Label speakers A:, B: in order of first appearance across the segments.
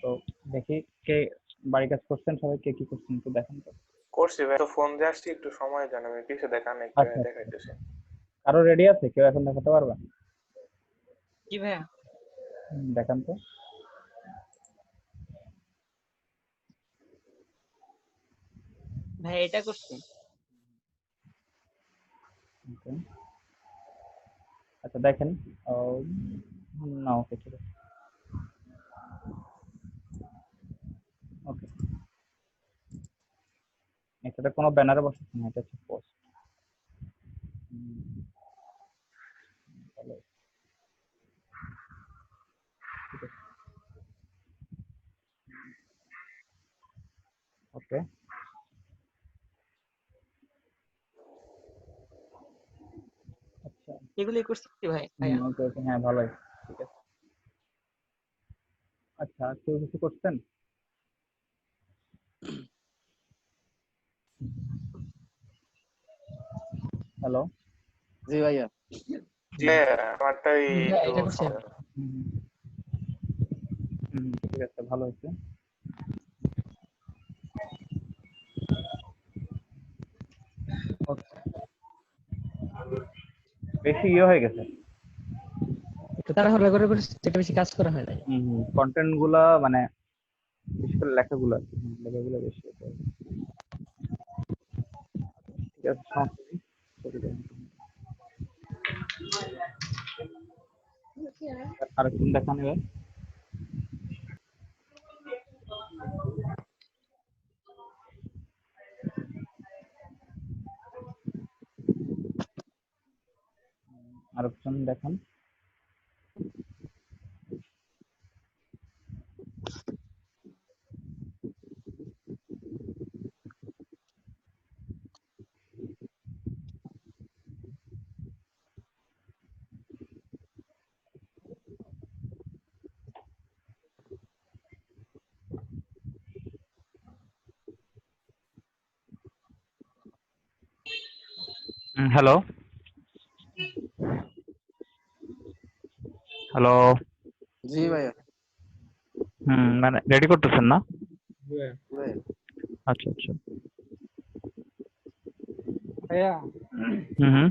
A: তো দেখি কে বাড়ি কাজ করছেন, সবাই কে কি করছেন একটু দেখেন তো।
B: করছি ভাই, তো ফোন দিয়ে আসছি, একটু সময় দেন, আমি কিছু দেখান একটু
A: আচ্ছা আচ্ছা।
B: দেখাইতেছি।
A: কারো রেডি আছে? কেউ এখন দেখাতে পারবে?
C: কি ভাইয়া?
A: দেখান তো।
C: ভাই এটা করছি।
A: Okay. আচ্ছা দেখেন। না, ওকে ঠিক আছে। ওকে, এটাতে কোনো ব্যানারে বসাচ্ছি না, এটা হচ্ছে পোস্ট। ভালো, ঠিক আছে। ওকে আচ্ছা।
C: এগুলি করছি ভাইয়া।
A: ওকে ওকে, হ্যাঁ ভালোই, ঠিক আছে। আচ্ছা, কেউ কিছু করছেন? হ্যালো।
D: জি ভাইয়া।
B: আমারটাই
C: ভাইয়া
B: একটু
C: এটা করছি।
A: ঠিক আছে, ভালো হয়েছে। Okay. বেশি হয়ে গেছে।
C: একটু তাড়াহুড়া করে করেছি, এটা বেশি কাজ করা হয় নাই।
A: কন্টেন্ট গুলা মানে বিশেষ করে লেখাগুলো আর কি, লেখাগুলো বেশি হতে হবে। ঠিক আছে, সমস্যা নেই। আরেকজন দেখান এবার। আরেকজন দেখান। Hello hello.
D: জি ভাইয়া।
A: মানে রেডি করতেছেন না?
D: ভাইয়া।
A: আচ্ছা আচ্ছা।
C: ভাইয়া
A: হুম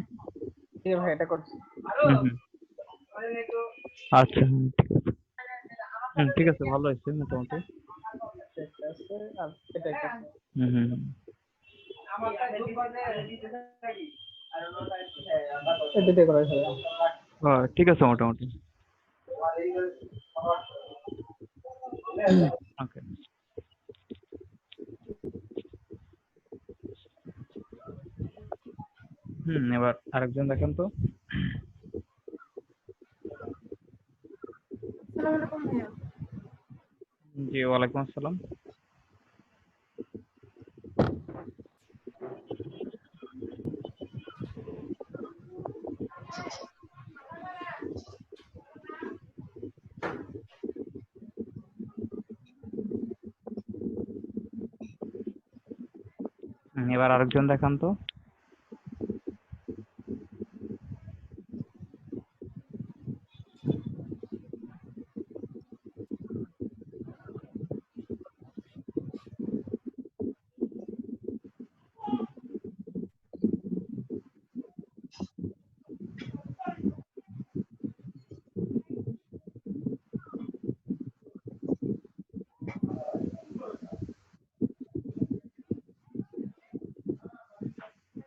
C: এই ভাই এটা করছি।
A: হুম। আচ্ছা, ঠিক আছে, ভালো হয়েছে মোটামুটি।
C: এটা আছে আর এটা একটা।
A: হুম।
C: এটা দিয়ে করা ভাইয়া।
A: ঠিক আছে মোটামুটি। ওকে। এবার আরেকজন দেখেন তো। জি, ওয়ালাইকুম আসসালাম। এবার আরেকজন দেখান তো।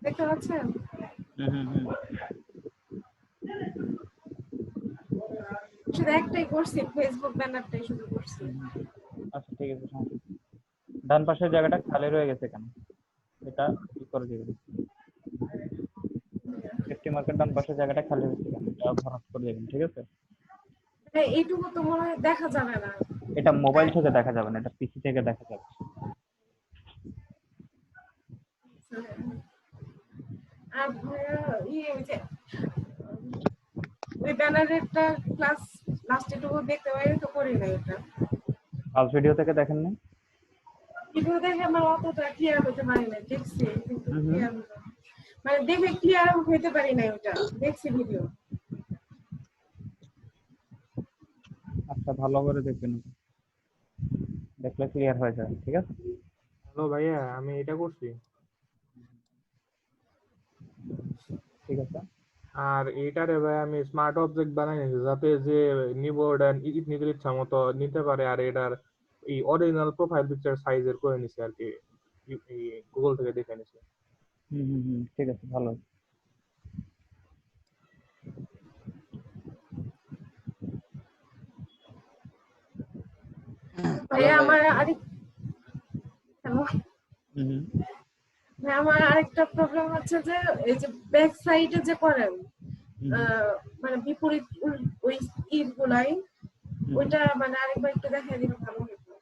E: দেখতে পাচ্ছেন?
A: হুম।
E: শুধু একটাই করছি, ফেসবুক ব্যানারটাই শুধু করছি।
A: আচ্ছা ঠিক আছে, সমস্যা নেই। ডান পাশের জায়গাটা খালি রয়ে গেছে কেন? এটা কি করে দিবেন? সেফটি মার্কের ডান পাশের জায়গাটা খালি হচ্ছে কেন? এটা ভরাট করে দেবেন, ঠিক আছে?
E: এইটুকু তো মনে হয় দেখা যাবে না।
A: এটা মোবাইল থেকে দেখা যাবে না, এটা পিসি থেকে দেখা যাবে।
E: আর ওই যে ওই ব্যানারেরটা ক্লাস লাস্টেটুকু দেখতে পারি তো করি না এটা।
A: ফার্স্ট ভিডিও থেকে দেখেন না?
E: ভিডিও দেখে আমার অতটা ক্লিয়ার হতে পারি না, দেখছি কিন্তু ক্লিয়ার মানে দেখে ক্লিয়ার হইতে পারি না ওটা, দেখছি ভিডিও।
A: আচ্ছা, ভালো করে দেখবেন। দেখলে ক্লিয়ার হয়ে যাবে, ঠিক আছে?
B: হ্যালো ভাইয়া, আমি এটা করছি।
A: ঠিক আছে।
B: আর এইটারে ভাই আমি স্মার্ট অবজেক্ট বানাই নিয়েছি, যাতে যে নিব ওটা নিজের ইচ্ছা মতো নিতে পারে। আর এটার এই অরিজিনাল প্রোফাইল পিকচার সাইজের করে নিছি আর কি, গুগল থেকে দেখে নিছি।
A: ঠিক আছে, ভালো।
E: ভাইয়া আমার আরেক হ্যালো
A: হুম
E: ভাইয়া, আমার আরেকটা প্রবলেম হচ্ছে যে এই যে ব্যাক সাইডে যে করেন মানে বিপরীত ওই গুলাই, ওইটা মানে আরেকবার একটু দেখাই দিলে ভালো হতো।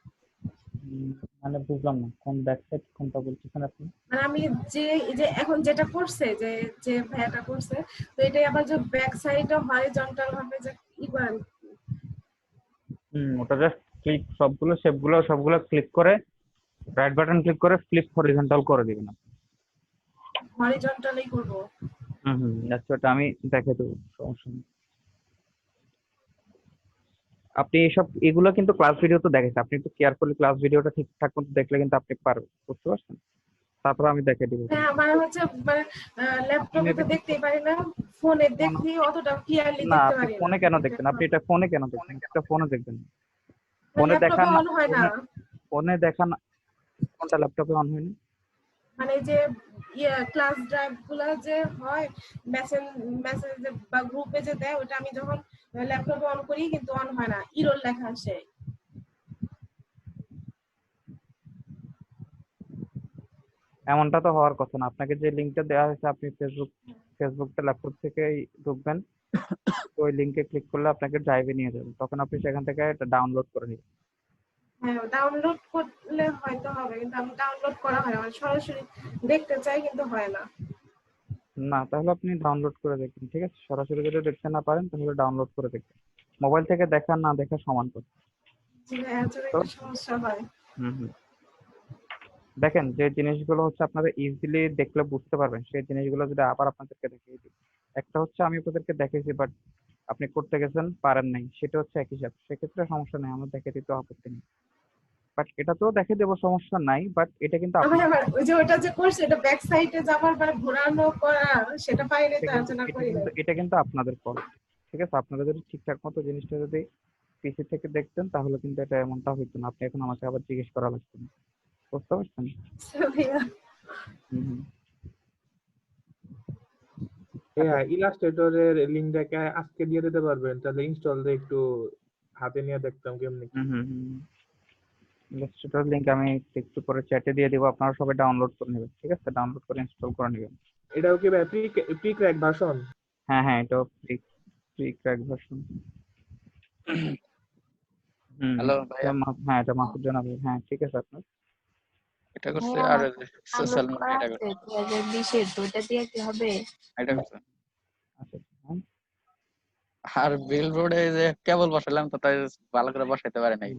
A: মানে বুঝলাম না কোন ব্যাক সাইড কোনটা বলছেন আপনি?
E: মানে আমি যে এই যে এখন যেটা করছে, যে যে ভাইয়াটা করছে, তো এটাই আবার যে ব্যাক সাইডে হরিজন্টাল ভাবে যে করেন।
A: ওটা জাস্ট ক্লিক, সবগুলো ক্লিক করে রাইট বাটন ক্লিক করে ফ্লিপ হরিজন্টাল করে দিবেন।
E: হরিজন্টালই করবো।
A: আচ্ছা, ওটা আমি দেখে দেবো, সমস্যা নেই। আপনি এগুলো কিন্তু ক্লাস ভিডিও তো দেখেছেন, আপনি একটু কেয়ারফুলি ক্লাস ভিডিওটা ঠিকঠাক মতো দেখলে কিন্তু আপনি পারবেন, বুঝতে পারছেন? তারপর আমি দেখে দিব।
E: হ্যাঁ, আমার হচ্ছে মানে ল্যাপটপে তো দেখতেই পারি না, ফোনে দেখি অতটা ক্লিয়ারলি
A: না,
E: দেখতে
A: আপনি
E: পারি না।
A: ফোনে কেন দেখবেন? আপনি এটা ফোনে কেন দেখবেন? এটা ফোনে দেখবেন, ফোনে
E: ল্যাপটপে
A: দেখান।
E: অন হয় না।
A: ফোনে দেখান, কোনটা ল্যাপটপে অন হয়নি?
E: মানে যে ক্লাস ড্রাইভ গুলা যে হয়, মেসেজ বা গ্রুপে যে দেয়, ওটা আমি যখন ল্যাপটপে অন করি কিন্তু অন হয় না, ইরর লেখা আসে।
A: এমনটা তো হওয়ার কথা না। আপনাকে যে লিঙ্কটা দেওয়া হয়েছে, আপনি ফেসবুকটা ল্যাপটপ থেকেই ঢুকবেন, ওই লিঙ্কে ক্লিক করলে আপনাকে ড্রাইভে নিয়ে যাবে, তখন আপনি সেখান থেকে এটা ডাউনলোড করে নেবেন।
E: হ্যাঁ, ডাউনলোড করলে হয়তো হবে, কিন্তু আমি ডাউনলোড করা হয় না, মানে সরাসরি দেখতে চাই কিন্তু হয় না।
A: না, তাহলে আপনি ডাউনলোড করে দেখবেন, ঠিক আছে? সরাসরি যদি দেখতে না পারেন তাহলে ডাউনলোড করে দেখবেন। মোবাইল থেকে দেখা না দেখা সমান কথা।
E: যে এত
A: তো
E: একটা সমস্যা হয়।
A: হুম দেখেন, যে জিনিসগুলো হচ্ছে আপনারা ইজিলি দেখলে বুঝতে পারবেন, সেই জিনিসগুলো যদি আবার আপনাদেরকে দেখিয়ে দিই। একটা হচ্ছে আমি আপনাদেরকে দেখিয়েছি, বাট আপনি করতে গেছেন পারেন নাই, সেটা হচ্ছে এক হিসাব, সেক্ষেত্রে সমস্যা নেই, আমার দেখে দিতে আপত্তি নেই। বাট এটা তো দেখে দেবো, সমস্যা নাই, বাট এটা কিন্তু
E: আমি
A: আপনার,
E: আবার ওই যে ওটা যে করছে, এটা ব্যাক সাইডে যাবার মানে ঘোরানো করা, সেটা পাইনি, তো আলোচনা করি না।
A: এটা কিন্তু আপনাদের ফল্ট, ঠিক আছে? আপনারা যদি ঠিকঠাক মতো জিনিসটা যদি পিসি থেকে দেখতেন তাহলে কিন্তু এটা এমনটা হইতো না, আপনি এখন আমাকে আবার জিজ্ঞেস করা লাগতো না, বুঝতে পারছেন? হুম হুম।
B: হ্যাঁ, ইলাস্ট্রেটরের লিঙ্কটাকে আজকে দিয়ে দিতে পারবেন, তাহলে ইনস্টলটা একটু হাতে নিয়ে দেখতাম কেমনি।
A: ইলাস্ট্রেটর লিংক আমি একটু পরে চ্যাটে দিয়ে দিব, আপনারা সবাই ডাউনলোড করে নেবেন, ঠিক আছে? ডাউনলোড করে ইনস্টল করে নেবেন।
B: এটাও কি ভাই প্রি ক্র্যাক ভার্সন?
A: হ্যাঁ, এটাও ফ্রি ক্র্যাক ভার্সন।
D: হ্যালো ভাইয়া,
A: হ্যাঁ, এটা মাসুদ জানাবে। হ্যাঁ, ঠিক আছে আপনার।
D: এটা করছে
F: হ্যাঁ,
D: আর
F: আমার
D: সোশ্যাল
F: ডাউনলোড করা
D: মিডিয়া
F: আছে 2020-এর, তো ওটা দিয়ে কি হবে?
D: এটা করছে।
A: আচ্ছা, হ্যাঁ।
D: আর বিলবোর্ডে যে কেবল বসালাম তো তাই ভালো করে বসাইতে পারে নাই,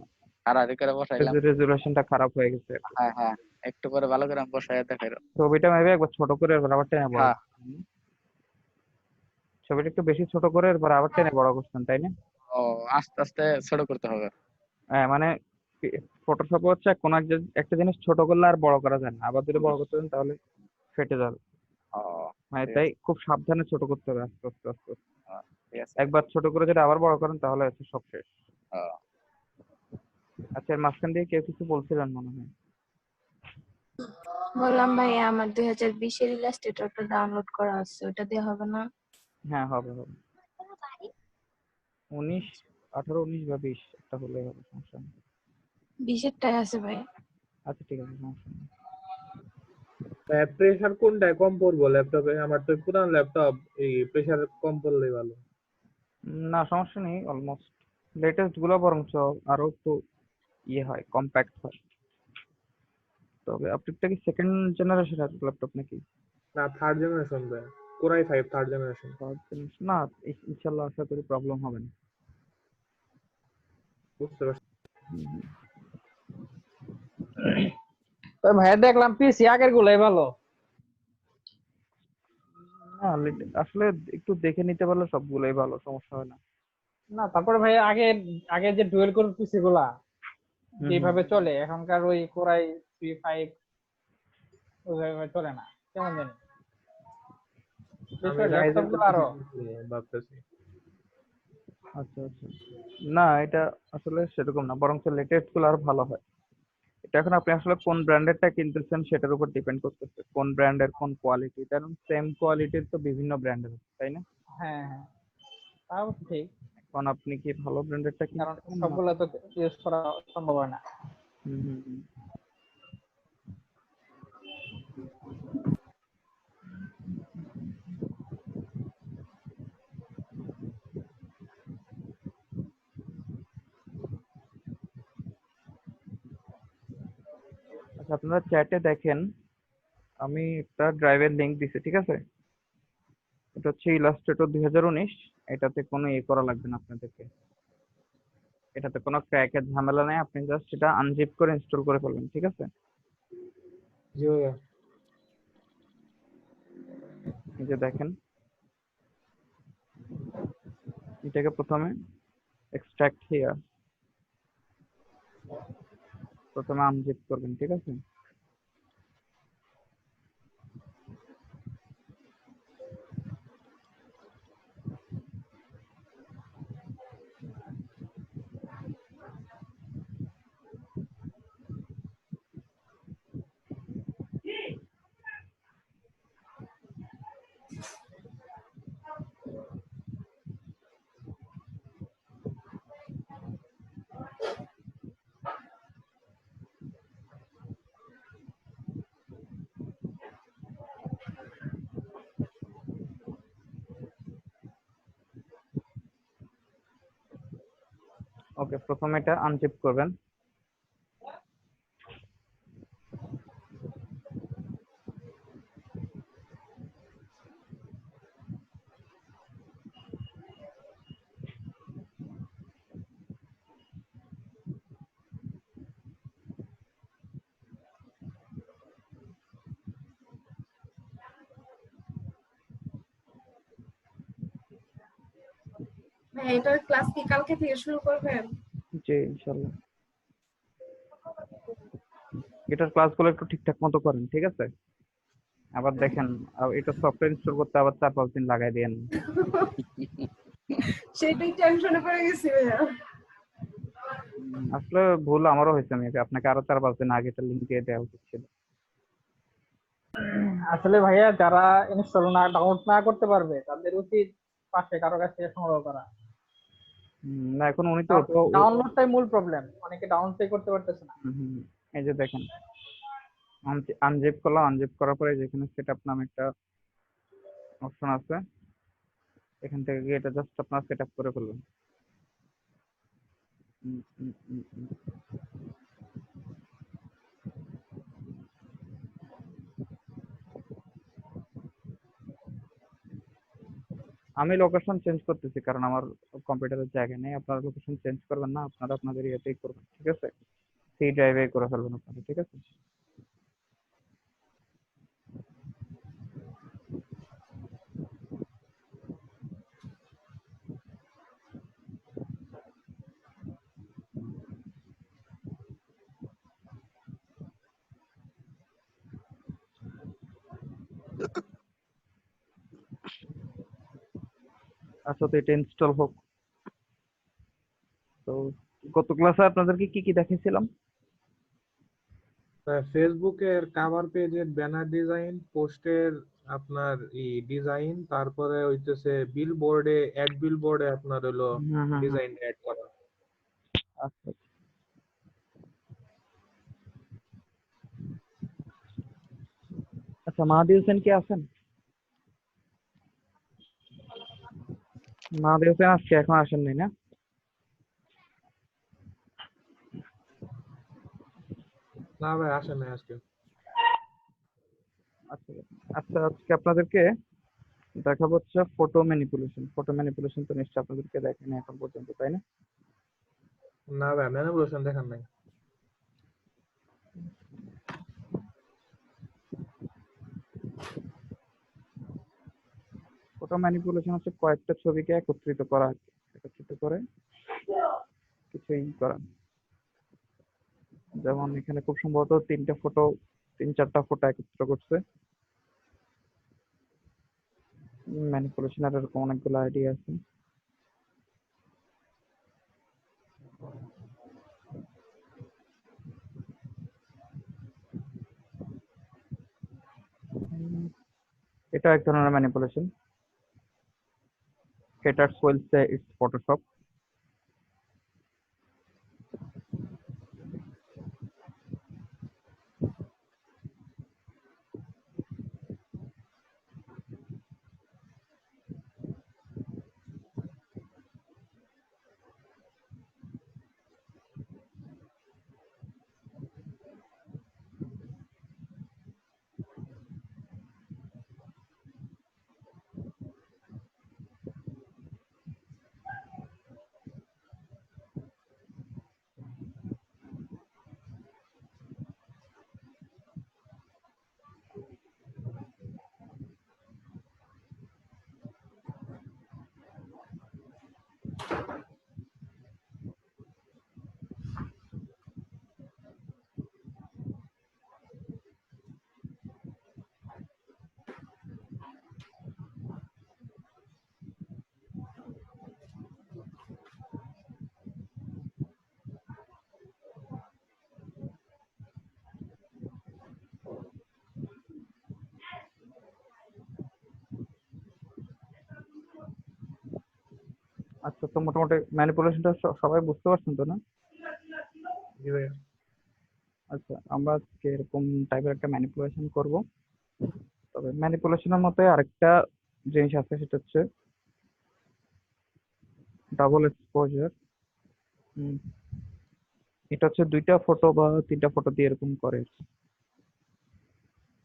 D: হারাহারি করে বসাইলাম।
A: রেজুলেশনটা খারাপ হয়ে গেছে।
D: হ্যাঁ হ্যাঁ, একটু পরে ভালো করে বসাই দেখাইলো।
A: ছবিটা মেবি একবার ছোট করে এরপর আবার টেনে বড়
D: হ্যাঁ,
A: ছবিটা একটু বেশি ছোট করে এরপর আবার টেনে বড় করছেন, তাই না?
D: ও আস্তে আস্তে ছোট করতে হবে।
A: হ্যাঁ, মানে ফটোশপ হচ্ছে কোনো একটা জিনিস ছোট করলে আর বড় করা যায় না, আবার যদি বড় করতে চান তাহলে ফেটে যাবে।
D: ও
A: মানে
D: ঠিক
A: তাই
D: আছে।
A: খুব সাবধানে ছোট করতে হবে, আস্তে আস্তে আস্তে আস্তে।
D: ঠিক আছে।
A: একবার ছোট করে যদি আবার বড় করেন তাহলে হচ্ছে সব শেষ।
D: ও,
A: আচ্ছা, এর মাঝখান দিয়ে কেউ কিছু বলছিলেন মনে হয়।
F: বললাম ভাই, আমার 2020-এর ইলাস্ট্রেটরটা ডাউনলোড করা আছে, ওটা দিয়ে হবে না?
A: হ্যাঁ, হবে 19, 18, 19 বা 20 একটা হলে হবে, সমস্যা নেই।
F: 20-এরটাই আছে ভাই।
A: আচ্ছা, ঠিক আছে, সমস্যা নেই।
B: প্রেসার কোনটায় কম পড়বো ল্যাপটপে? আমার তো পুরান ল্যাপটপ, এই প্রেসার কম পড়লেই ভালো।
A: না, সমস্যা নেই, অলমোস্ট লেটেস্ট গুলো বরঞ্চ আরো একটু হয়, কম্প্যাক্ট হয়। তবে আপনারটা কি সেকেন্ড জেনারেশনের ল্যাপটপ নাকি?
B: না, থার্ড জেনারেশন ভাই, core i 5 third generation.
A: Third generation? না, ইনশাল্লাহ আশা করি প্রবলেম হবে না।
B: বুঝতে পারছি।
A: হুম।
C: তো ভাইয়া দেখলাম পিসি আগের গুলাই ভালো।
A: না, আসলে একটু দেখে নিতে পারলে সবগুলোই ভালো, সমস্যা হয় না।
C: না তারপরে ভাই আগে আগে যে ডুয়েল কোর পিসি গুলা
A: হুম,
G: যেভাবে চলে এখনকার ওই কোরাই 3 5 ওইভাবে চলে না, কেমন জানি বিশেষ
B: আমি
G: করে ল্যাপটপ
B: রাইজেনটা
G: গুলো আরো।
B: ভাবতেছি।
A: আচ্ছা আচ্ছা। না এটা আসলে সেরকম না, বরং লেটেস্ট গুলো আর ভালো হয়। এটা এখন আপনি আসলে কোন ব্র্যান্ডেরটা কিনতেছেন সেটার উপর ডিপেন্ড করতেছে, কোন ব্র্যান্ডের কোন কোয়ালিটি, কারণ সেম কোয়ালিটির তো বিভিন্ন ব্র্যান্ডের আছে, তাই না?
G: হ্যাঁ হ্যাঁ, তাও ঠিক,
A: এখন আপনি কি ভালো ব্র্যান্ডেরটা
G: কারণ
A: কিনতে চান না?
G: সবগুলো তো ইউজ করা সম্ভব হয় না।
A: হুম হুম হুম। আচ্ছা আপনারা চ্যাটে দেখেন, আমি একটা ড্রাইভের লিংক দিছি, ঠিক আছে? এটা হচ্ছে ইলাস্ট্রেটর 2019। এটাতে কোনো করা লাগবে না আপনাদেরকে, এটাতে কোনো ক্র্যাকের ঝামেলা নেই, আপনি জাস্ট এটা আনজিপ করে ইনস্টল করে ফেলবেন, ঠিক আছে?
B: জি ভাইয়া।
A: এই যে দেখেন, এটাকে প্রথমে এক্সট্রাক্ট হিয়ার, প্রথমে আনজিপ করবেন, ঠিক আছে? ওকে, প্রথমে এটা আনজিপ করবেন।
E: হ্যাঁ, এটার ক্লাস কি কালকে থেকে শুরু করবেন?
A: জি ইনশাল্লাহ। এটার ক্লাসগুলো একটু ঠিকঠাক মতো করেন, ঠিক আছে? আবার দেখেন, এটা সফটওয়্যার ইনস্টল করতে আবার 4-5 দিন লাগাই দেন।
E: সেটাই টেনশনে পড়ে গেছি ভাইয়া।
A: আসলে ভুল আমারও হয়েছে, মেবি আপনাকে আরো 4-5 দিন আগে এটা লিংক দিয়ে দেওয়া উচিত ছিল।
G: আসলে ভাইয়া যারা ইনস্টল না ডাউনলোড না করতে পারবে তাদের উচিত পাশে কারো কাছ থেকে সংগ্রহ করা।
A: না এখন উনি তো
G: ডাউনলোডটাই মূল প্রবলেম, অনেকে ডাউনলোডই করতে পারতেছে না।
A: এই যে দেখেন, আনজিপ করলাম, আনজিপ করার পরে যেখানে সেটআপ নামে একটা অপশন আছে, এখান থেকে গিয়ে এটা জাস্ট আপনার সেটআপ করে ফেলবেন। উম, উম, উম, উম। আমি লোকেশন চেঞ্জ করতেছি কারণ আমার কম্পিউটারের জায়গা নেই, আপনারা লোকেশন চেঞ্জ করবেন না, আপনারা আপনাদের ইয়েতেই করবেন, ঠিক আছে? সি ড্রাইভে করে ফেলবেন আপনারা, ঠিক আছে? আচ্ছা, তো এটা ইনস্টল হোক। তো গত ক্লাসে আপনাদেরকে কি কি দেখিয়েছিলাম?
B: ফেসবুকের কাভার পেজের ব্যানার ডিজাইন, পোস্টের আপনার ডিজাইন, তারপরে হইতেছে বিলবোর্ডে আপনার হলো
A: হুম হুম হুম।
B: ডিজাইন অ্যাড করা।
A: আচ্ছা আচ্ছা, মাহাদি হোসেন কি আছেন? মাহাদি হোসেন আজকে এখন আসেননি না?
B: না ভাই, আসে নাই আজকে।
A: আচ্ছা আচ্ছা, আজকে আপনাদেরকে দেখাবো হচ্ছে ফটো ম্যানিপুলেশন। ফটো ম্যানিপুলেশন তো নিশ্চয়ই আপনাদেরকে দেখেনি এখন পর্যন্ত, তাই না?
B: না ভাই, ম্যানিপুলেশন দেখার নাই।
A: ফটো ম্যানিপুলেশন হচ্ছে কয়েকটা ছবিকে একত্রিত করা, একত্রিত করে কিছুই করা। যেমন এখানে খুব সম্ভবত 3-4টা ফটো একত্র করছে। ম্যানিপুলেশনের এরকম অনেকগুলো আইডিয়া আছে। এটা এক ধরনের manipulation. Haters will say it's Photoshop. আচ্ছা, তো মোটামুটি ম্যানিপুলেশনটা সবাই বুঝতে পারছেন তো না?
B: জি ভাইয়া।
A: আচ্ছা, আমরা আজকে এরকম টাইপের একটা ম্যানিপুলেশন করব। তবে ম্যানিপুলেশনের মধ্যে আরেকটা জিনিস আছে, সেটা হচ্ছে ডাবল এক্সপোজার। এটা হচ্ছে 2টা ফটো বা 3টা ফটো দিয়ে এরকম করে।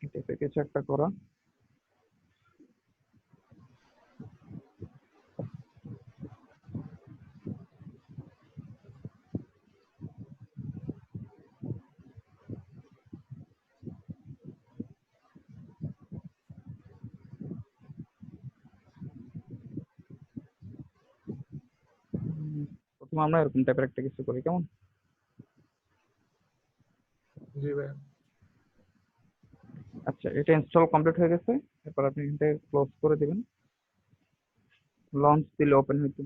A: এটা কিছু একটা করা। প্রথমে আমরা এরকম টাইপের একটা কিছু করি, কেমন?
B: জি ভাইয়া।
A: আচ্ছা, এটা ইনস্টল কমপ্লিট হয়ে গেছে। এরপর আপনি এটা ক্লোজ করে দিবেন। লঞ্চ দিলে ওপেন হইতে।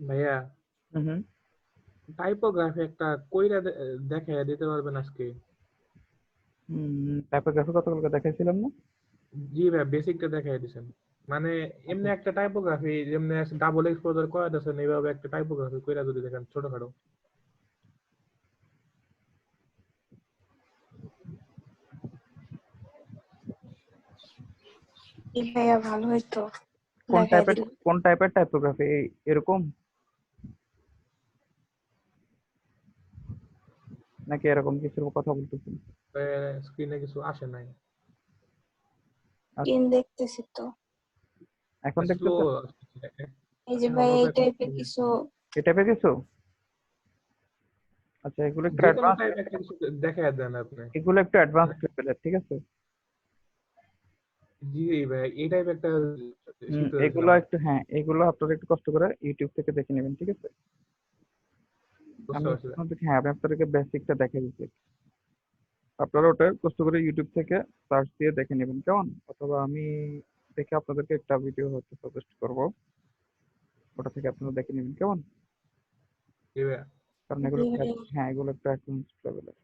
B: ভাইয়া,
A: হুম।
B: টাইপোগ্রাফি একটা কইরা দেখাইয়া দিতে পারবেন আজকে?
A: টাইপোগ্রাফি কতগুলো দেখাইছিলাম না?
B: জি ভাইয়া, বেসিকটা দেখাইয়া দিছেন। মানে এমনি একটা টাইপোগ্রাফি যেমনি ডাবল এক্সপোজার করা দিয়েছেন, এইভাবে একটা টাইপোগ্রাফি কইরা যদি দেখেন ছোটখাটো।
F: এই ভাইয়া ভালো হইতো দেখাই দিলে।
A: কোন টাইপের টাইপোগ্রাফি? এরকম নাকি এরকম কিছুর কথা বলতেছেন?
B: স্ক্রিনে কিছু আসে নাই।
F: স্ক্রিন দেখতেছি তো।
A: এখন
B: স্লো।
A: দেখতেছেন?
F: এই যে ভাই এই টাইপের কিছু।
A: এই টাইপের কিছু? আচ্ছা, এগুলো একটু
B: যে কোনো
A: অ্যাডভান্স।
B: টাইপ একটা কিছু দেখাইয়া দেন আপনি।
A: এগুলো একটু অ্যাডভান্স লেভেলের, ঠিক আছে?
B: জি ভাই, এই টাইপ একটা শিখতে
A: এগুলো
B: চাইছিলাম।
A: একটু, হ্যাঁ, এগুলো আপনারা একটু কষ্ট করে ইউটিউব থেকে দেখে নেবেন, ঠিক আছে?
B: বুঝতে
A: আমি
B: পারছি ভাই।
A: হ্যাঁ, আমি আপনাদেরকে বেসিকটা দেখাই দিচ্ছি। আপনারা ওটা কষ্ট করে ইউটিউব থেকে সার্চ দিয়ে দেখে নেবেন, কেমন? অথবা আমি দেখে আপনাদেরকে একটা ভিডিও হয়তো সাজেস্ট করবো, ওটা থেকে আপনারা দেখে নেবেন, কেমন?
B: জি ভাইয়া।
A: কারণ
F: জি
A: এগুলো
F: ভাইয়া।
A: হ্যাঁ, এগুলো একটা অ্যাডভান্স লেভেলের।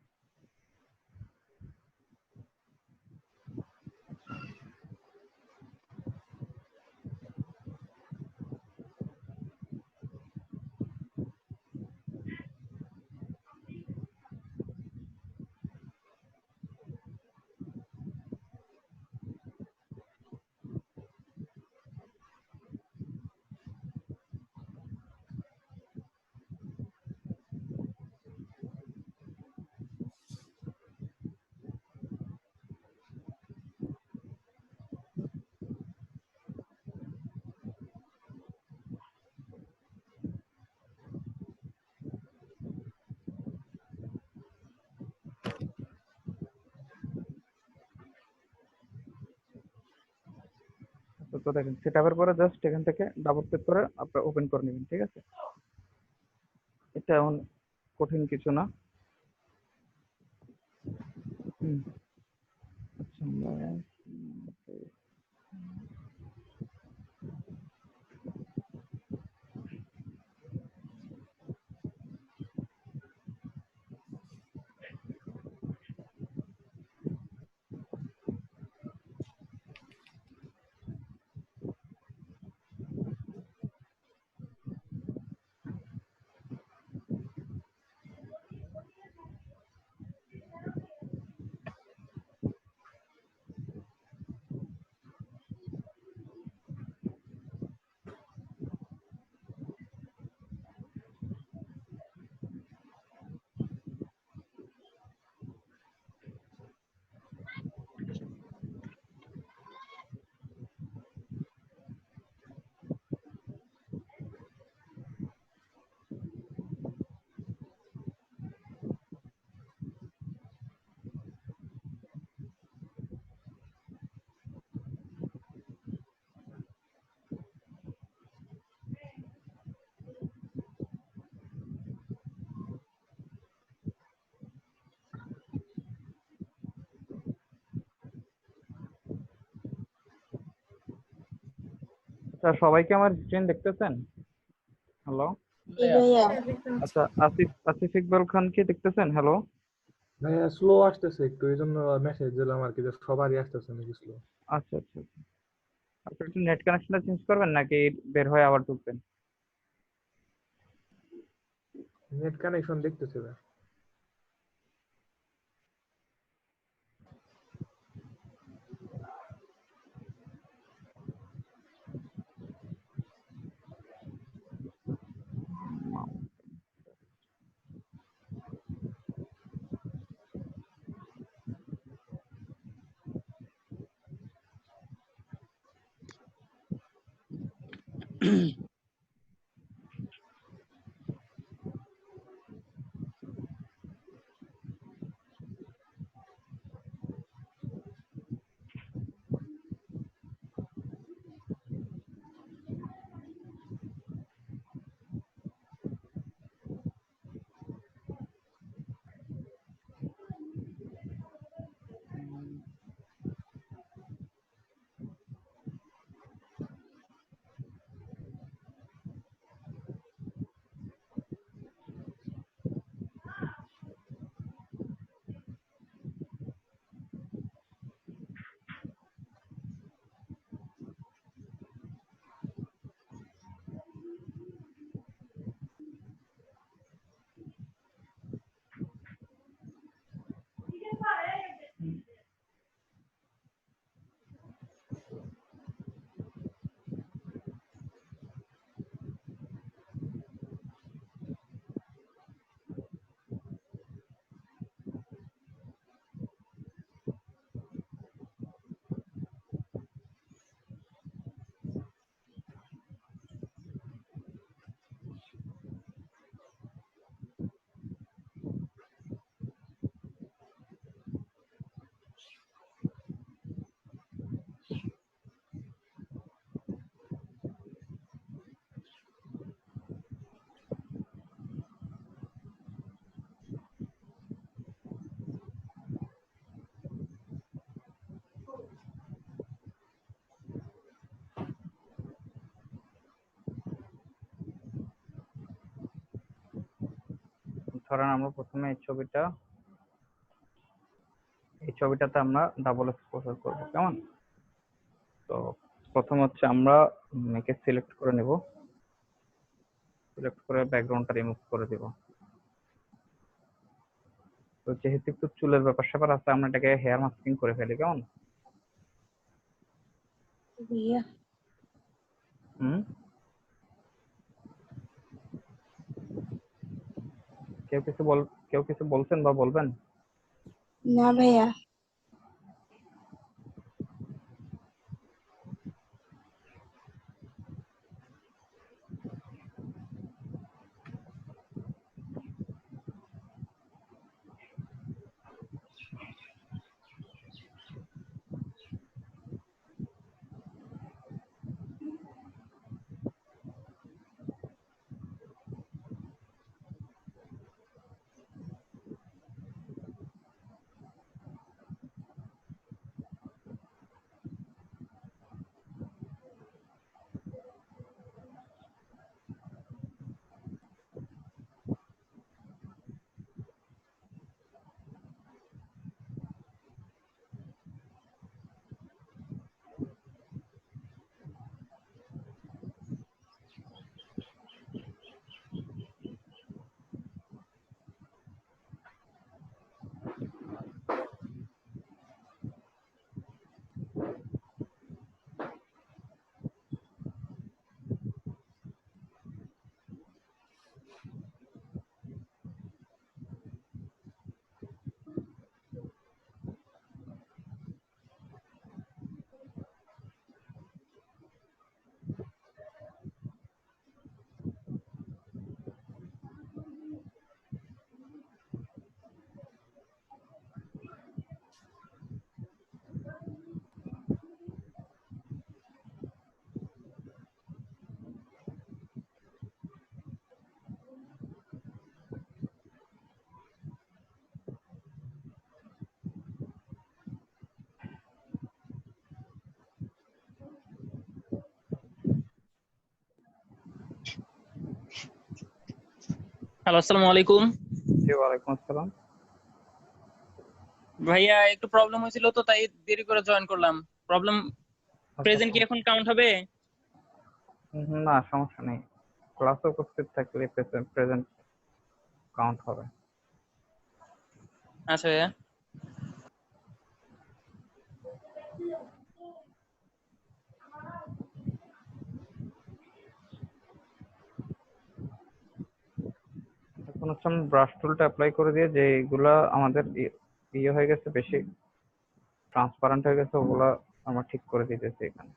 A: তো দেখেন সেটআপের পরে জাস্ট এখান থেকে ডাবল ক্লিক করে আপনি ওপেন করে নেবেন, ঠিক আছে? এটা এমন কঠিন কিছু না। হুম, আচ্ছা আমরা আচ্ছা সবাই কি আমার স্ক্রিন দেখতেছেন? হ্যালো?
F: জি ভাইয়া।
E: হ্যাঁ, দেখতে পাচ্ছি।
A: আচ্ছা আসিফ ইকবাল খান কি দেখতেছেন? হ্যালো?
B: ভাইয়া স্লো আসতেছে একটু, এই জন্য মেসেজ দিলাম আর কি, যে সবারই আসতেছে নাকি স্লো।
A: আচ্ছা আচ্ছা আচ্ছা। আপনি একটু নেট কানেকশনটা চেঞ্জ করবেন নাকি বের হয়ে আবার ঢুকবেন?
B: নেট কানেকশন দেখতেছে ভাই।
A: ধরেন আমরা প্রথমে এই ছবিটাতে আমরা ডাবল এক্সপোজার করব, কেমন? তো প্রথম হচ্ছে আমরা একে সিলেক্ট করে নেব, সিলেক্ট করে ব্যাকগ্রাউন্ডটা রিমুভ করে দিব। তো যেহেতু একটু চুলের ব্যাপার স্যাপার আছে, আমরা এটাকে হেয়ার মাস্কিং করে ফেলি, কেমন?
F: ভাইয়া।
A: হুম, কেউ কিছু বলছেন বা বলবেন?
F: না ভাইয়া।
H: হ্যালো, আসসালামু আলাইকুম।
A: জি ওয়ালাইকুম আসসালাম।
H: ভাইয়া একটু প্রবলেম হয়েছিল তো তাই দেরি করে জয়েন করলাম। প্রবলেম
A: আচ্ছা
H: প্রেজেন্ট কি এখন কাউন্ট হবে?
A: না সমস্যা নেই, ক্লাসে উপস্থিত থাকলে প্রেজেন্ট কাউন্ট হবে।
H: আচ্ছা ভাইয়া।
A: এখন হচ্ছে আমি ব্রাশ টুলটা অ্যাপ্লাই করে দিয়ে যেগুলা আমাদের ইয়ে হয়ে গেছে, বেশি ট্রান্সপারেন্ট হয়ে গেছে, ওগুলা আমরা ঠিক করে দিতেছি এখানে।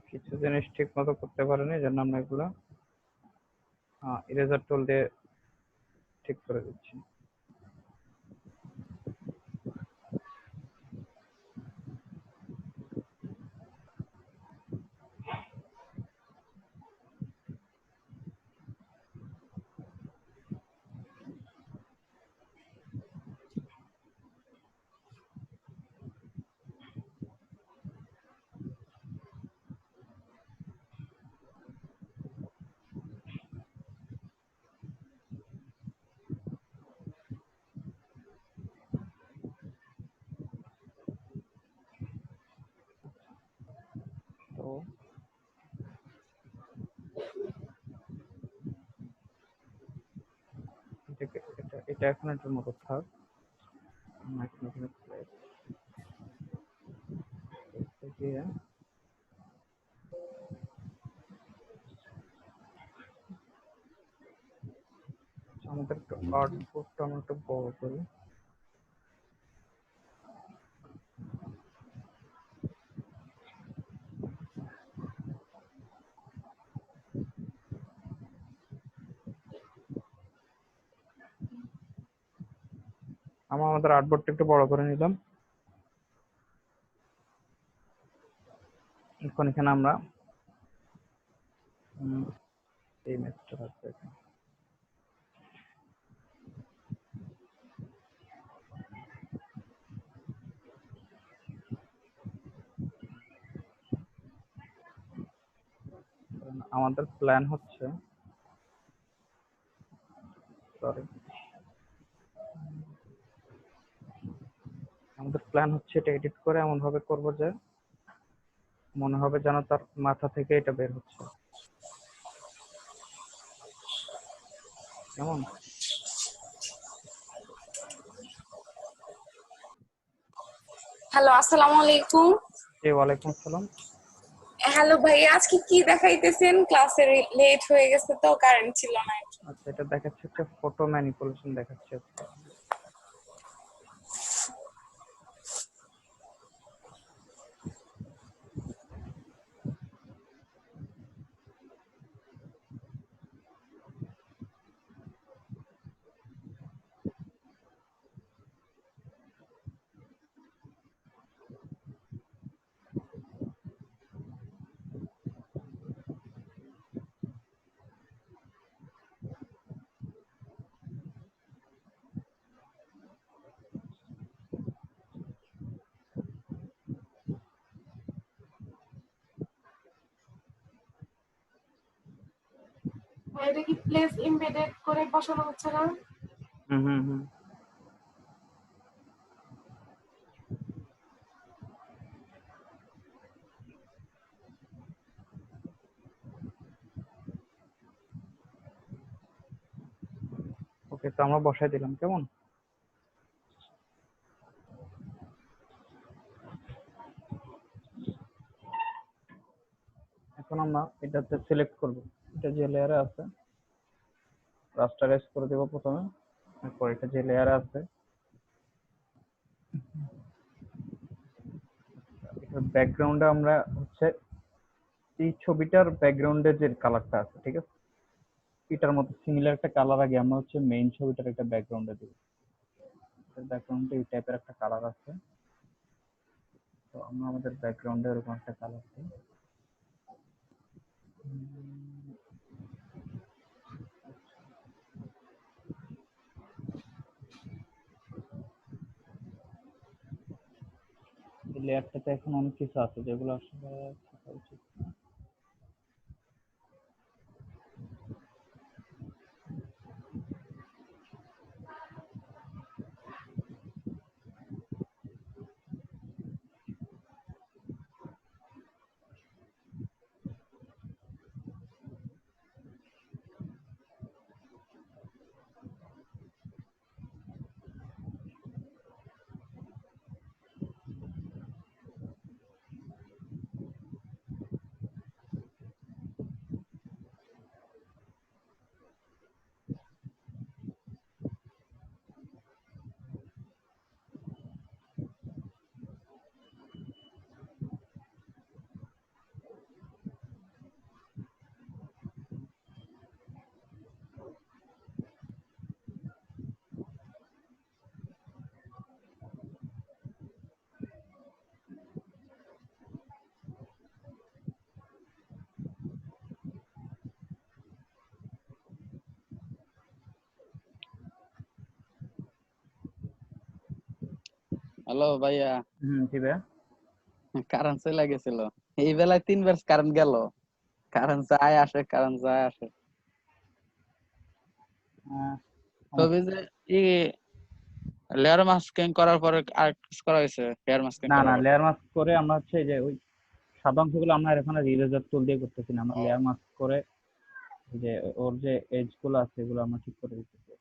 A: কিছু জিনিস ঠিক মতো করতে পারেনি, এই জন্য আমরা এগুলো ইরেজার টুল দিয়ে ঠিক করে দিচ্ছি। তো এটা এখন এটার মতো থাক। আমরা এখন এখানে দিয়ে আমাদের একটু আউটপুটটা আমরা একটু বড় করি। আমাদের আর্টবোর্ডটা একটু বড় করে নিলাম। এখন এখানে আমরা এই ম্যাচটা থাকবে এখানে। আমাদের প্ল্যান হচ্ছে, সরি, আমাদের প্ল্যান হচ্ছে এটা এডিট করে এমন ভাবে করবো যে মনে হবে যেন তার মাথা থেকে এটা বের হচ্ছে, কেমন?
I: হ্যালো, আসসালামু আলাইকুম।
A: জি ওয়ালাইকুম আসসালাম।
I: হ্যালো ভাইয়া, আজকে কি দেখাইতেছেন? ক্লাসে লেট হয়ে গেছে তো, কারেন্ট ছিল না।
A: আচ্ছা, এটা দেখাচ্ছে একটা ফটো ম্যানিপুলেশন দেখাচ্ছে।
E: এটা কি প্লেস এমবেডেড করে বসানো হচ্ছে না?
A: হুম হুম হুম ওকে, তো আমরা বসাই দিলাম, কেমন? এখন আমরা এটাতে সিলেক্ট করব, এটা যে লেয়ারে আছে রাস্টারাইজ করে দেব প্রথমে, এরপর এটা যে লেয়ারে আছে এটার ব্যাকগ্রাউন্ডে আমরা হচ্ছে এই ছবিটার ব্যাকগ্রাউন্ডে যে কালারটা আছে, ঠিক আছে, এটার মতো সিমিলার একটা কালার আগে আমরা হচ্ছে মেইন ছবিটার একটা ব্যাকগ্রাউন্ডে দেব। ব্যাকগ্রাউন্ডে এই টাইপের একটা কালার আছে, তো আমরা আমাদের ব্যাকগ্রাউন্ডে এরকম একটা কালার দিই। এই লেয়ারটাতে এখন অনেক কিছু আছে যেগুলো আসলে থাকা উচিত না।
D: হ্যালো ভাইয়া,
A: জি ভাইয়া।
D: কারেন্ট চলে গেছিল। এই বেলায় 3 বার কারেন্ট গেল। কারেন্ট যায় আসে, কারেন্ট যায় আসে। তবে যে ই লেয়ার মাস্কিং করার পরে আর কিছু করা হয়েছে? লেয়ার মাস্কিং
A: না
D: করার
A: না,
D: পরে
A: লেয়ার মাস্ক করে আমরা হচ্ছে যে ওই সাদা অংশগুলো আমরা এখানে ইরেজার টুল দিয়ে করতেছি না, আমরা লেয়ার মাস্ক করে যে ওর যে এজ গুলো আছে এগুলো আমরা ঠিক করে দিতেছি।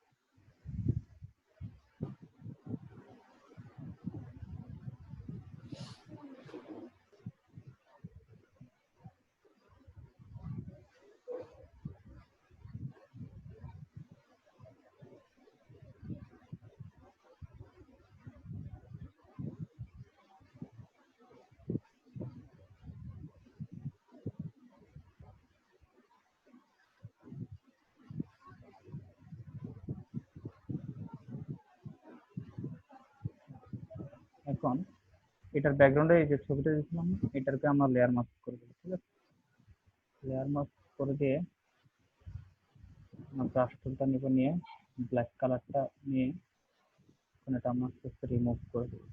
A: এখন এটার ব্যাকগ্রাউন্ডে এই যে ছবিটা দিয়েছিলাম এটাকে আমরা লেয়ার মাস্ক করে দেবো, ঠিক আছে। লেয়ার মাস্ক করে দিয়ে আমরা ব্রাশ টুলটা নিব, নিয়ে ব্ল্যাক কালারটা নিয়ে এখন এটা আমরা আস্তে আস্তে রিমুভ করে দেবো।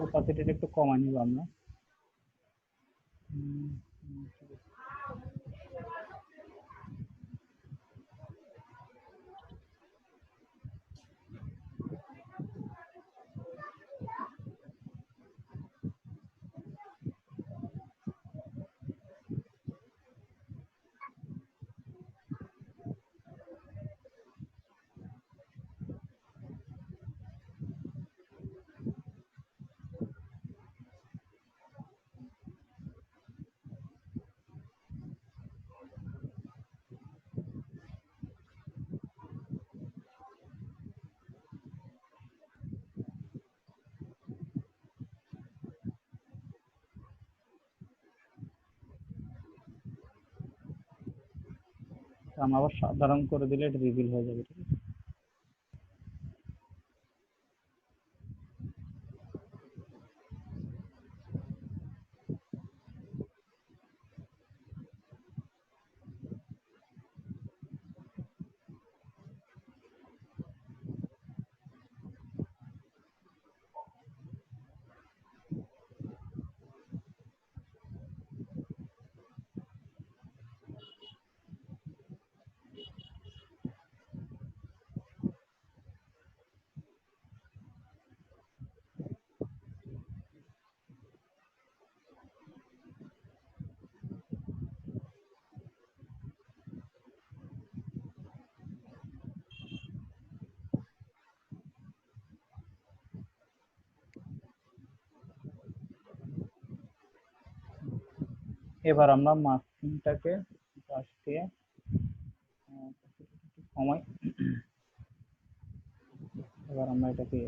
A: ওপাসিটিটা একটু কমাই নিব আমরা। আমরা আবার সাধারণ করে দিলে এটা রিভিল হয়ে যাবে, ঠিক আছে। এবার আমরা মাস্কিংটাকে ব্রাশ দিয়ে সময় এবার আমরা এটাকে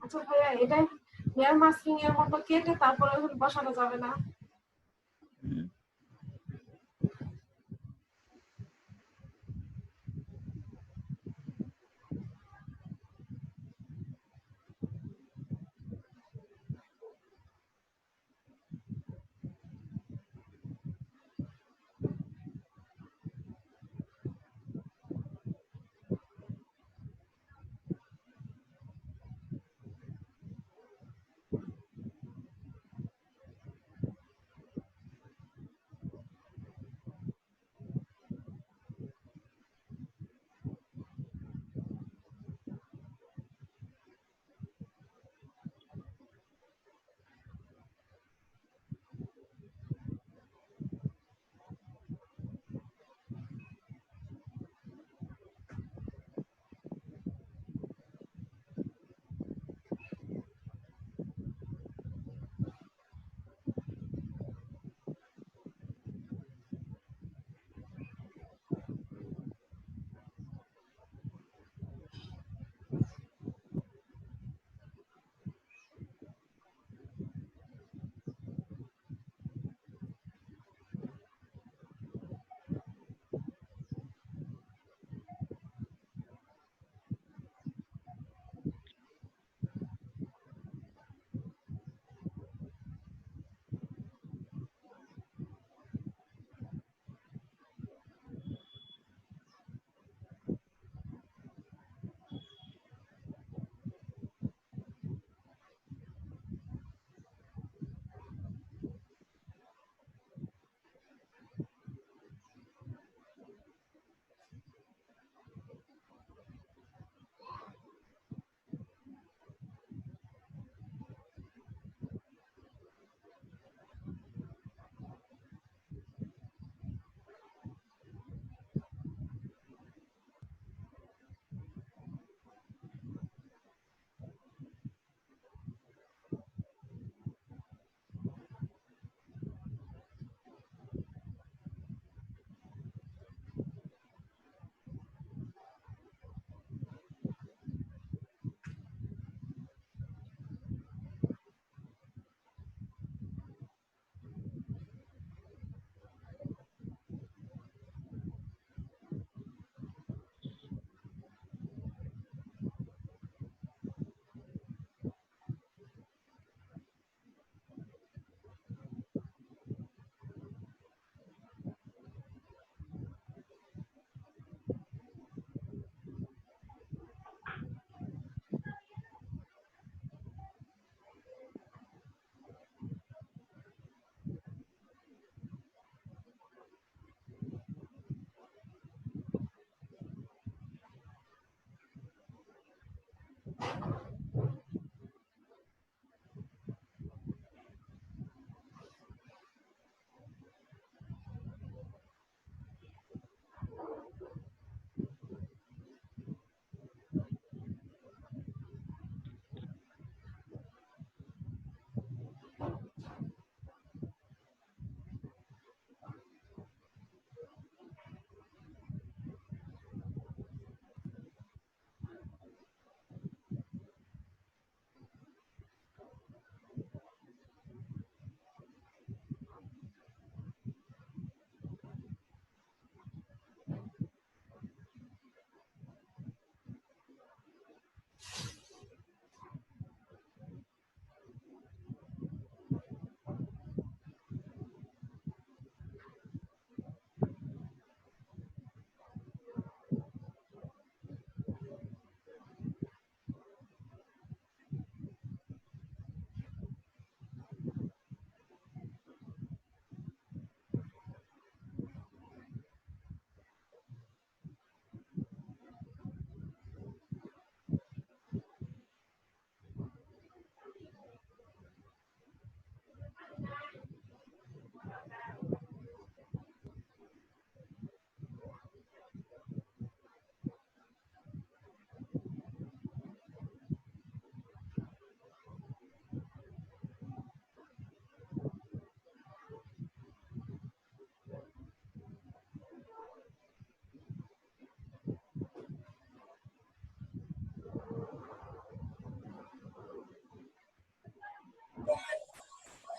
E: আচ্ছা ভাইয়া, এটা হেয়ার মাস্কিং এর মতো কেটে তারপরে বসানো যাবে না?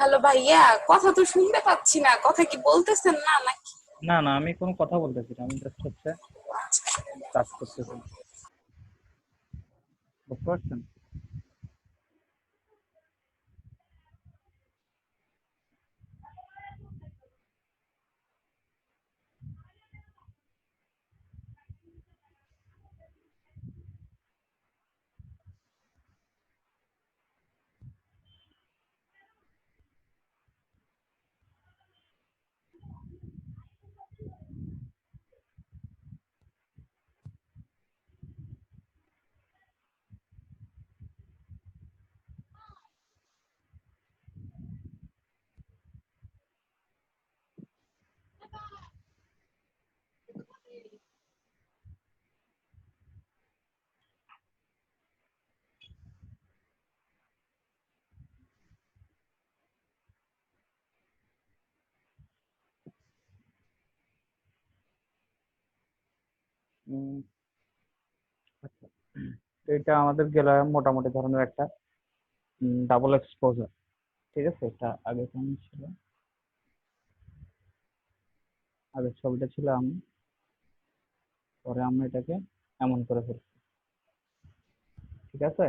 I: হ্যালো ভাইয়া, কথা তো শুনতে পাচ্ছি না, কথা কি বলতেছেন না নাকি?
A: না না, আমি কোনো কথা বলতেছি না, আমি জাস্ট হচ্ছে কাজ করতেছি, বুঝতে পারছেন? উম, আচ্ছা, তো এটা আমাদের গেল মোটামুটি ধরনের একটা ডাবল এক্সপোজার। ঠিক আছে, এটা আগে কেমন ছিল, আগের ছবিটা ছিল আমি, পরে আমরা এটাকে এমন করে ফেলছি। ঠিক আছে,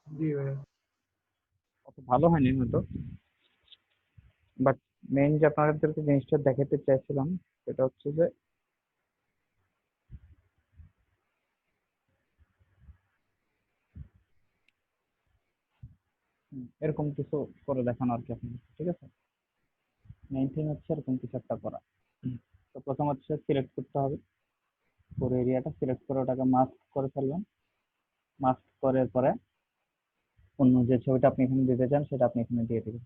B: জি ভাইয়া।
A: অত ভালো হয়নি হয়তো, বাট মেইন যে আপনাদেরকে জিনিসটা দেখাতে চাইছিলাম সেটা হচ্ছে যে এরকম কিছু করে দেখানো আর কি আপনাদের। ঠিক আছে, মেইন থিং হচ্ছে এরকম কিছু একটা করা। তো প্রথম হচ্ছে সিলেক্ট করতে হবে, পুরো এরিয়াটা সিলেক্ট করে ওটাকে মাস্ক করে ফেলবেন। মাস্ক করার পরে অন্য যে ছবিটা আপনি এখানে দিতে চান সেটা আপনি এখানে দিয়ে দিবেন।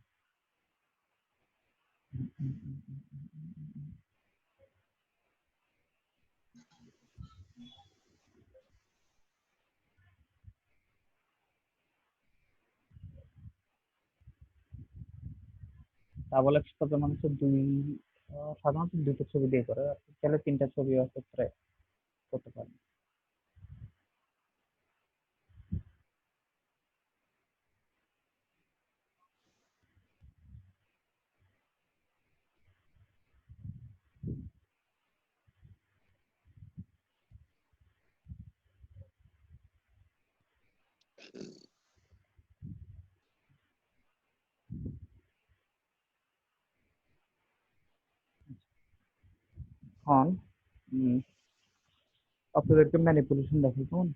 A: ডাবল এক্সপোজার মানে হচ্ছে সাধারণত দুটো ছবি দিয়ে করে, আপনি চাইলে তিনটা ছবি ক্ষেত্রে করতে পারেন। এখন উম, আপনাদেরকে ম্যানিপুলেশন দেখাই কেমন।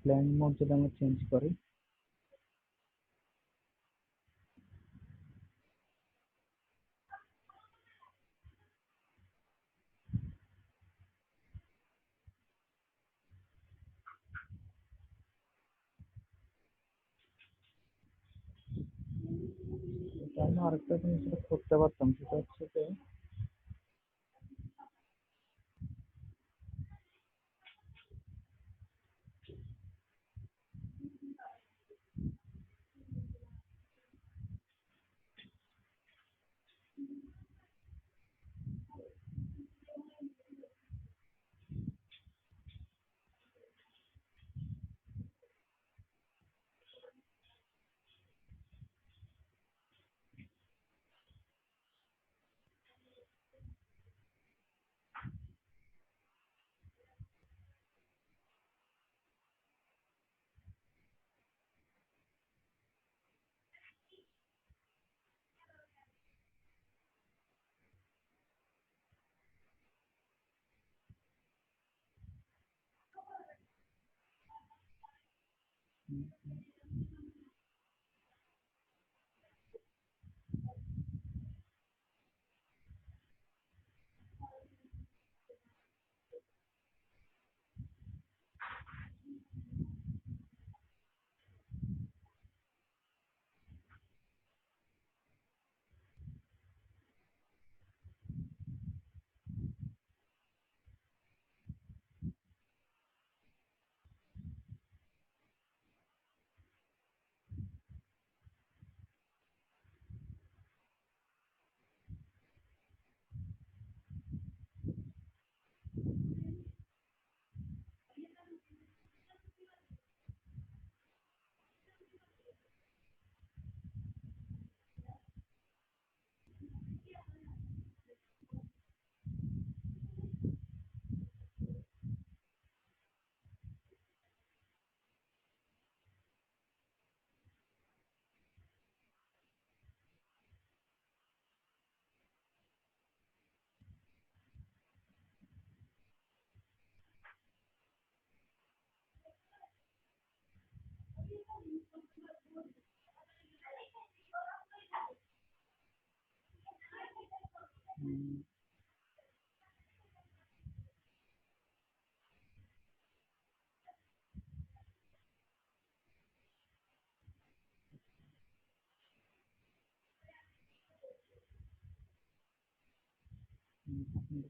A: ব্ল্যান্ড মোড যদি আমরা চেঞ্জ করি, এটা আমরা আরেকটা জিনিস যেটা করতে পারতাম সেটা হচ্ছে যে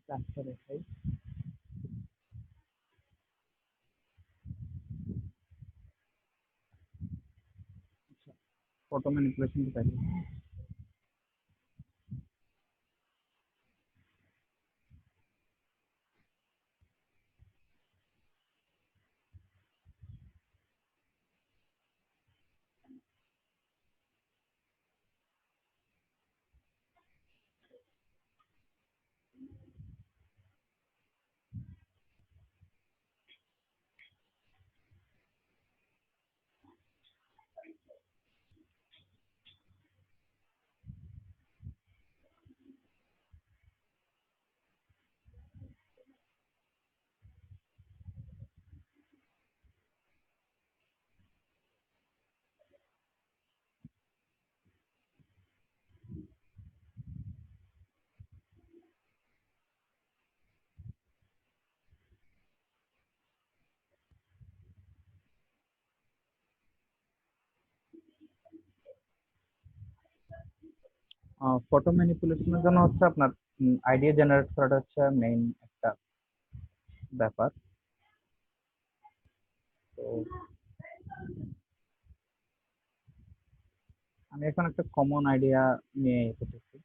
A: কাজটা দেখাই। ফটো ম্যানিপুলেশন দেখাই। ফটো ম্যানিপুলেশনের জন্য হচ্ছে আপনার আইডিয়া জেনারেট করাটা হচ্ছে মেইন একটা ব্যাপার। তো আমি এখন একটা কমন আইডিয়া নিয়ে এসেছি।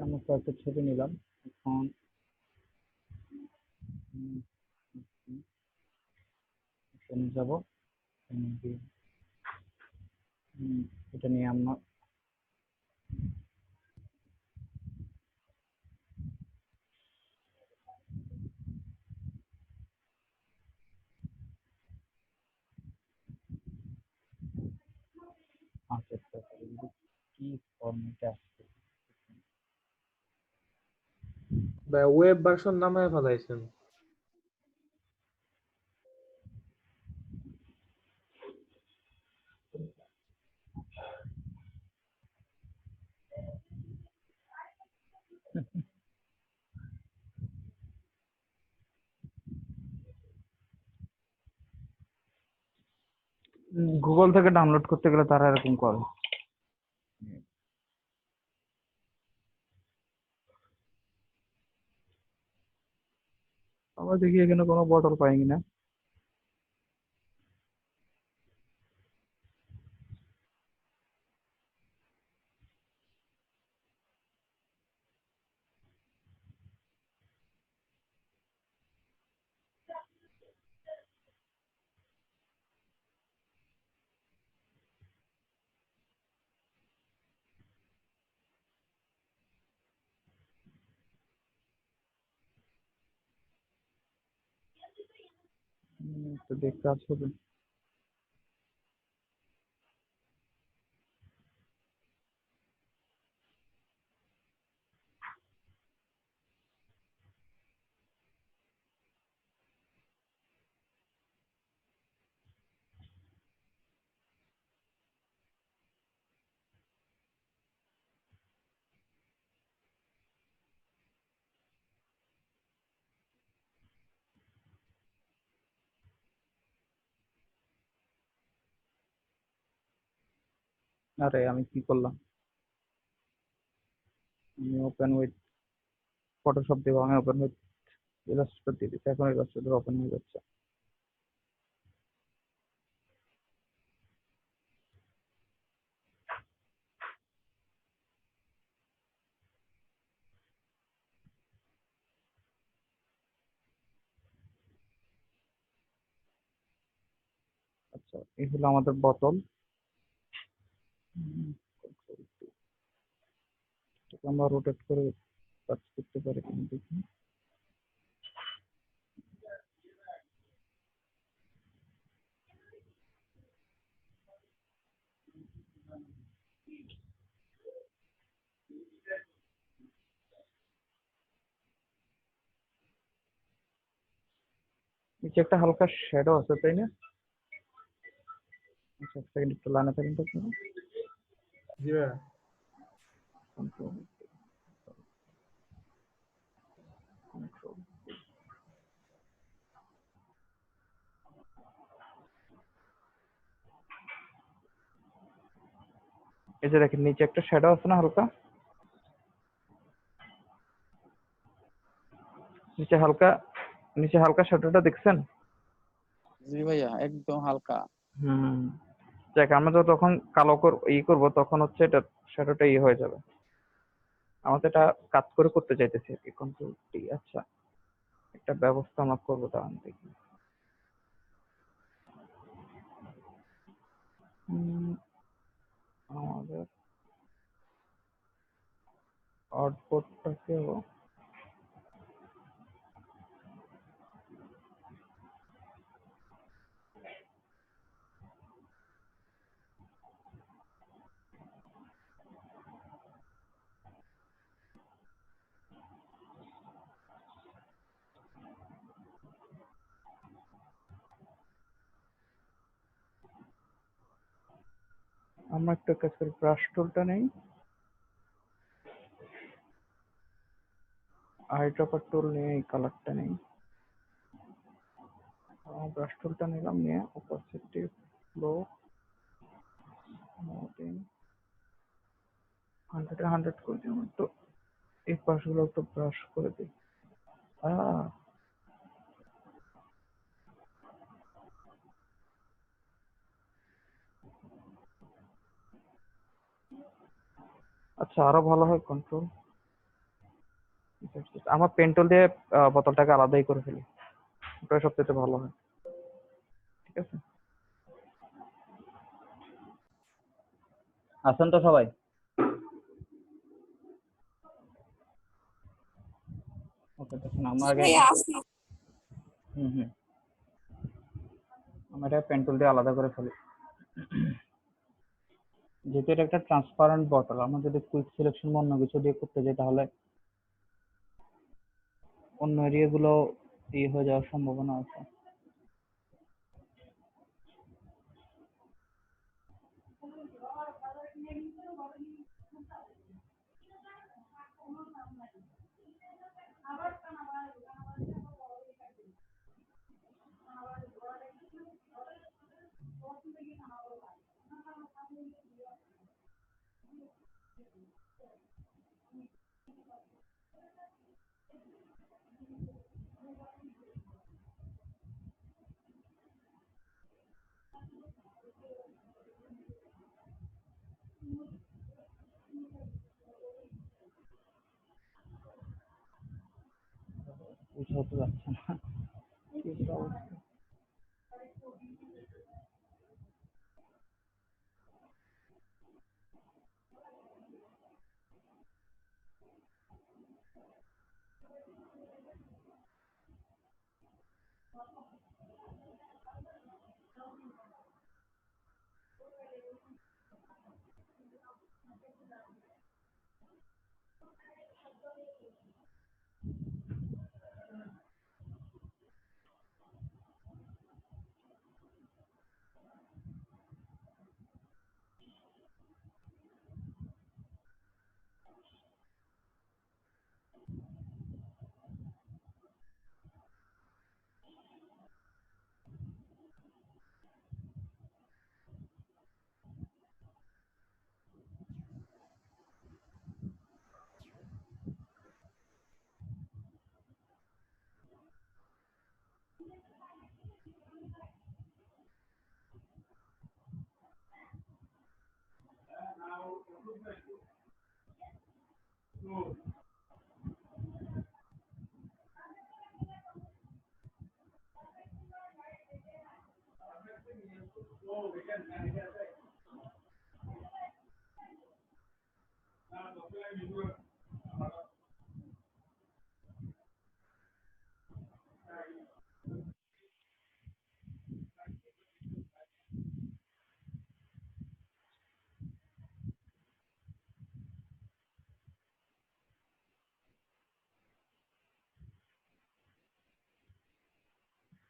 A: আমরা কয়েকটা ছবি নিলাম। এখন এখানে যাব, এটা নিয়ে আমরা এটা
B: ভাই ওয়েব ভার্সন নামায় ফেলাইছেন।
A: গুগল থেকে ডাউনলোড করতে গেলে তারা এরকম করে। আবার দেখি এখানে কোনো বটল পাই কিনা। তো দেখতে আসবে। আরে আমি কি করলাম, আমি ওপেন উইথ ফটোশপ দেবো, আমি ওপেন উইথ ইলাস্ট্রেটর দিয়ে দিচ্ছি, এখন ইলাস্ট্রেটর ওপেন হয়ে যাচ্ছে। আচ্ছা এই হলো আমাদের বোতল। এটাকে আমরা রোটেট করে কাজ করতে পারি কিনা দেখি। নিচে একটা হালকা শ্যাডো আছে তাই না? আচ্ছা এক সেকেন্ড একটু লাইনে থাকেন তো আপনারা।
B: জি ভাই।
A: Control, control। এই যে দেখেন নিচে একটা শ্যাডো আছে না হালকা, নিচে হালকা শ্যাডোটা দেখছেন?
D: জি ভাইয়া একদম হালকা।
A: দেখ আমরা তো তখন কালো করবো তখন হচ্ছে এটা শ্যাডোটা হয়ে যাবে। আমাদের এটা কাজ করে করতে চাইতেছি আর কি, কন্ট্রোল টি। আচ্ছা একটা ব্যবস্থা আমরা করবো দাঁড়ান দেখি। আমাদের আউটপুটটাকেও আমরা একটা কাজ করি, ব্রাশ টুলটা নেই, আইড্রপার টুল নিয়ে এই কালারটা নেই। ব্রাশ টুলটা নিলাম, নিয়ে অপাসিটি ফ্লো 100 করে দিই। তো এই পাশগুলো একটু ব্রাশ করে দিই। আচ্ছা আরো ভালো হয় কন্ট্রোল। আমার পেন্টুল দিয়ে বোতলটাকে আলাদাই করে ফেলি, ওটা সবচেয়ে ভালো হয়। ঠিক আছে, আছেন তো সবাই? ওকে দেখুন আমরা আগে হুম আমরা এটা পেন্টুল দিয়ে আলাদা করে ফেলি। যেহেতু এটা একটা ট্রান্সপারেন্ট বটল, আমরা যদি কুইক সিলেকশন অন্য কিছু দিয়ে করতে যাই তাহলে অন্য এরিয়া গুলো হয়ে যাওয়ার সম্ভাবনা আছে। কিছু হতে যাচ্ছে না। কি একটা অবস্থা।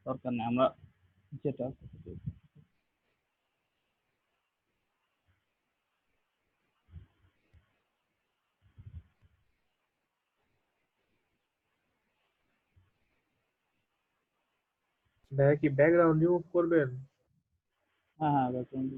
A: দরকার নেই, আমরা যেটা
B: ভাইয়া কি ব্যাকগ্রাউন্ড রিমুভ করবেন?
A: হ্যাঁ হ্যাঁ background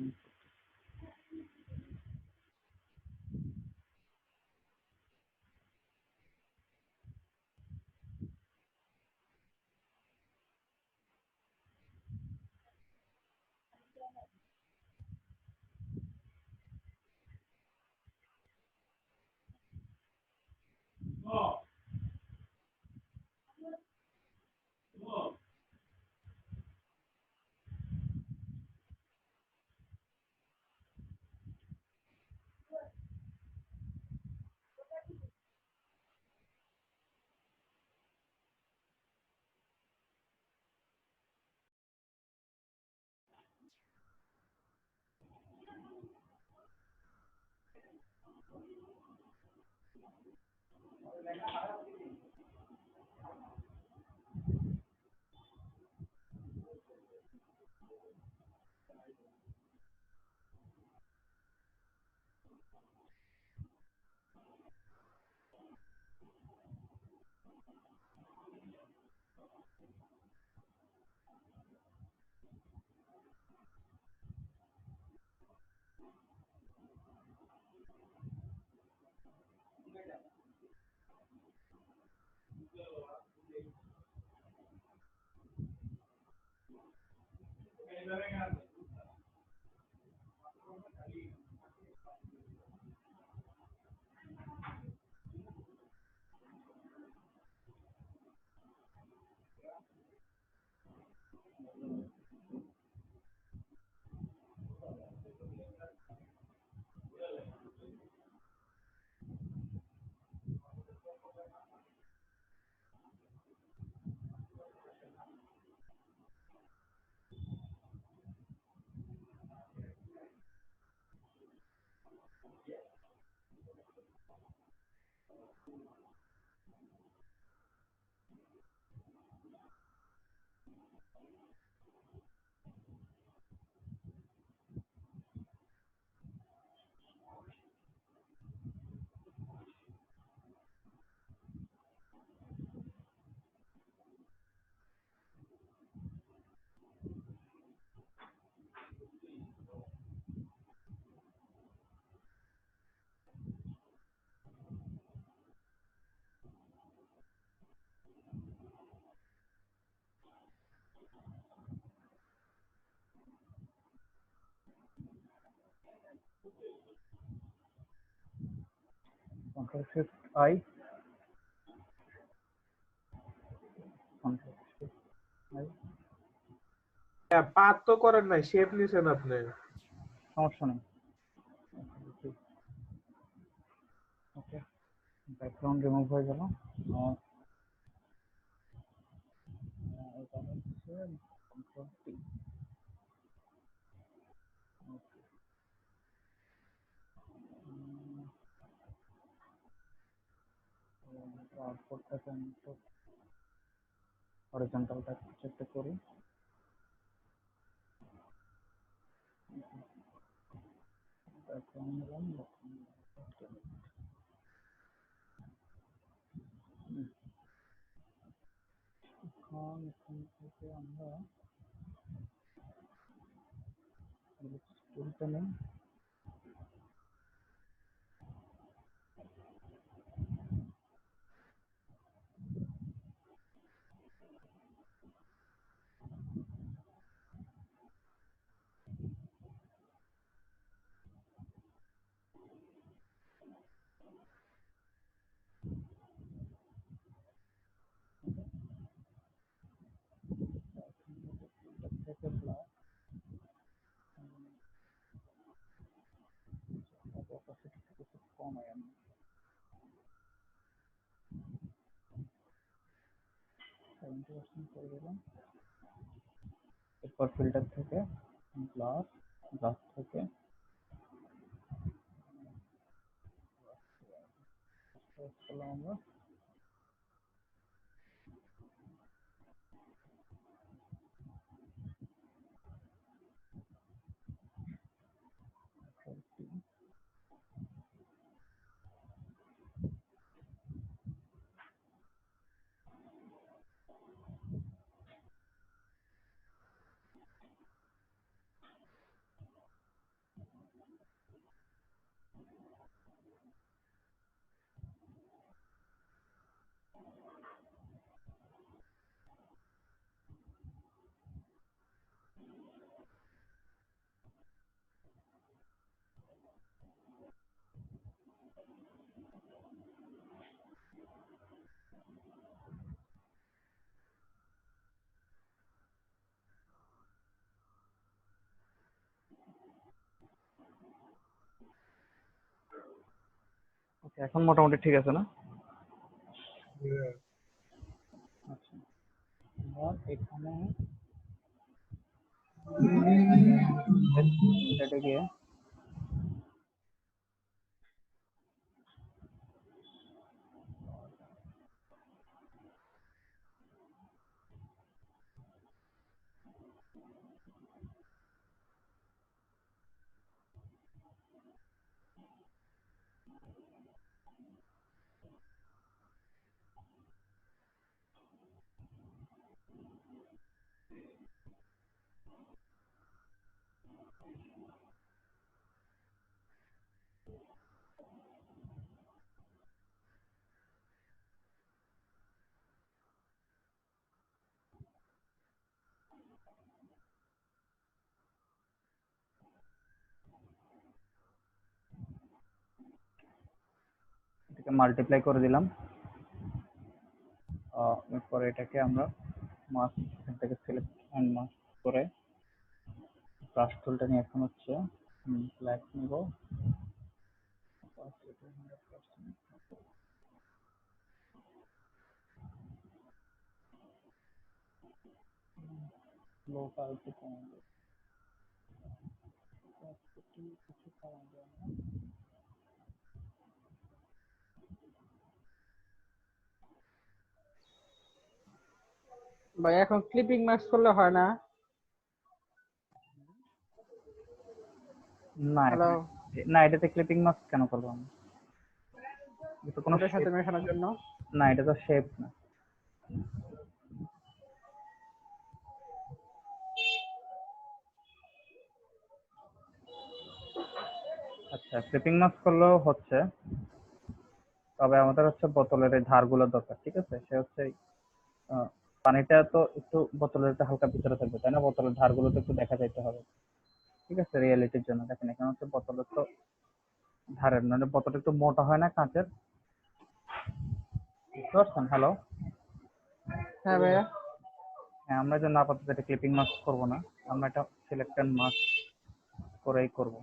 A: control shift I, control shift I,
B: হ্যাঁ, পাত তো করেন নাই, শেপ নিছেন আপনি।
A: সমস্যা নেই। ওকে, ব্যাকগ্রাউন্ড রিমুভ হয়ে গেল। এটা হচ্ছে control T। আউটপুটটাকে আমি একটু হরিজন্টালটা চেকটা করি। ব্যাকগ্রাউন্ড নিলাম, এখন এখান থেকে আমরা টুলটা নেই। থেকে ব্লাক অপাসিটি কিছু কমাই আমি। করে দিলাম। এরপর ফিল্টার থেকে গ্লাস, গ্লাস থেকে করলাম আমরা। ওকে, এখন মোটামুটি ঠিক আছে না? আচ্ছা, এবার এখানে এটা গিয়ে এটাকে মাল্টিপ্লাই করে দিলাম। এরপর এটাকে আমরা মাস্ক থেকে সিলেক্ট অ্যান্ড মাস্ক করে ব্রাশ টুলটা নিয়ে এখন হচ্ছে ব্ল্যাক নিব। লোটা একটু কমাবো, কিছু কমাবো না।
G: ভাই এখন ক্লিপিং মাস্ক করলে হয় না?
A: না
G: হ্যালো,
A: না, এটাতে ক্লিপিং মাস্ক কেন করবো আমি? এটা কোনো
G: ওটার সাথে
A: শেপ
G: মেশানোর জন্য।
A: না, এটা তো শেপ না। আচ্ছা, ক্লিপিং মাস্ক করলেও হচ্ছে, তবে আমাদের হচ্ছে বোতলের এই ধারগুলো দরকার, ঠিক আছে? সে হচ্ছে পানিটা তো একটু বোতলের একটু হালকা ভিতরে থাকবে, তাই না? বোতলের ধারগুলো তো একটু দেখা যাইতে হবে, ঠিক আছে? রিয়েলিটির জন্য দেখেন, এখানে হচ্ছে বোতলের তো ধারের মানে বোতলটা একটু মোটা হয় না কাঁচের, বুঝতে পারছেন? হ্যালো,
G: হ্যাঁ ভাইয়া।
A: হ্যাঁ, আমরা জন্য আপাতত এটা ক্লিপিং মাস্ক করবো না, আমরা এটা সিলেক্টেড মাস্ক করেই করবো।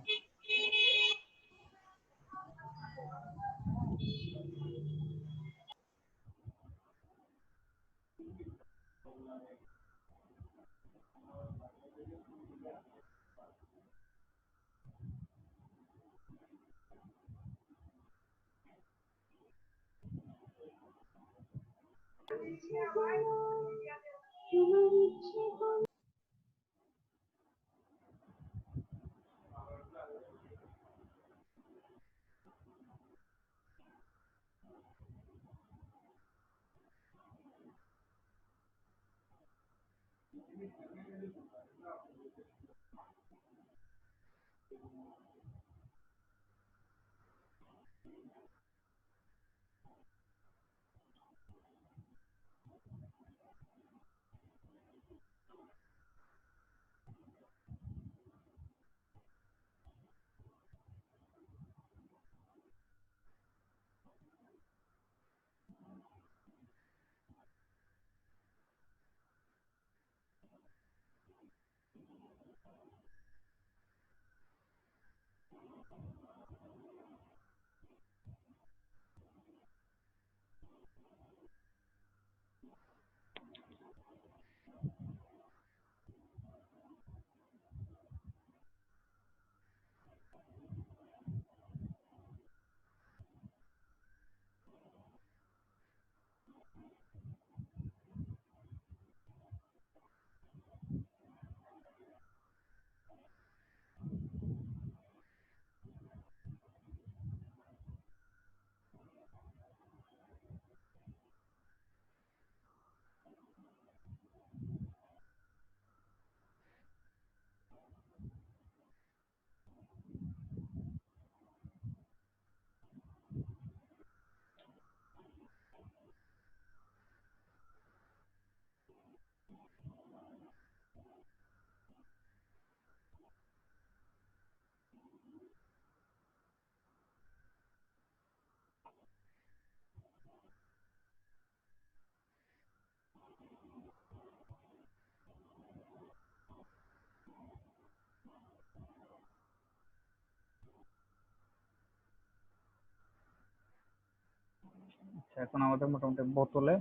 A: আচ্ছা, এখন আমাদের মোটামুটি বোতলে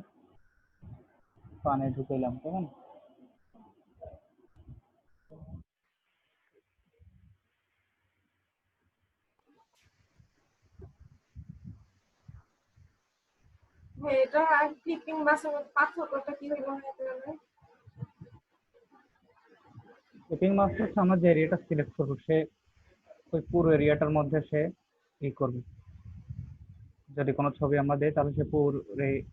A: পানি ঢুকাইলাম, কেমন?
E: হ্যাঁ, এটা আর ক্লিপিং মাছের মধ্যে পার্থক্যটা কি হইলো তাহলে?
A: ক্লিপিং মাস্ক হচ্ছে আমরা যে এরিয়াটা সিলেক্ট করবো, সে ওই পুরো এরিয়াটার মধ্যে সে ই করবে। যদি কোনো ছবি আমরা দিই তাহলে সে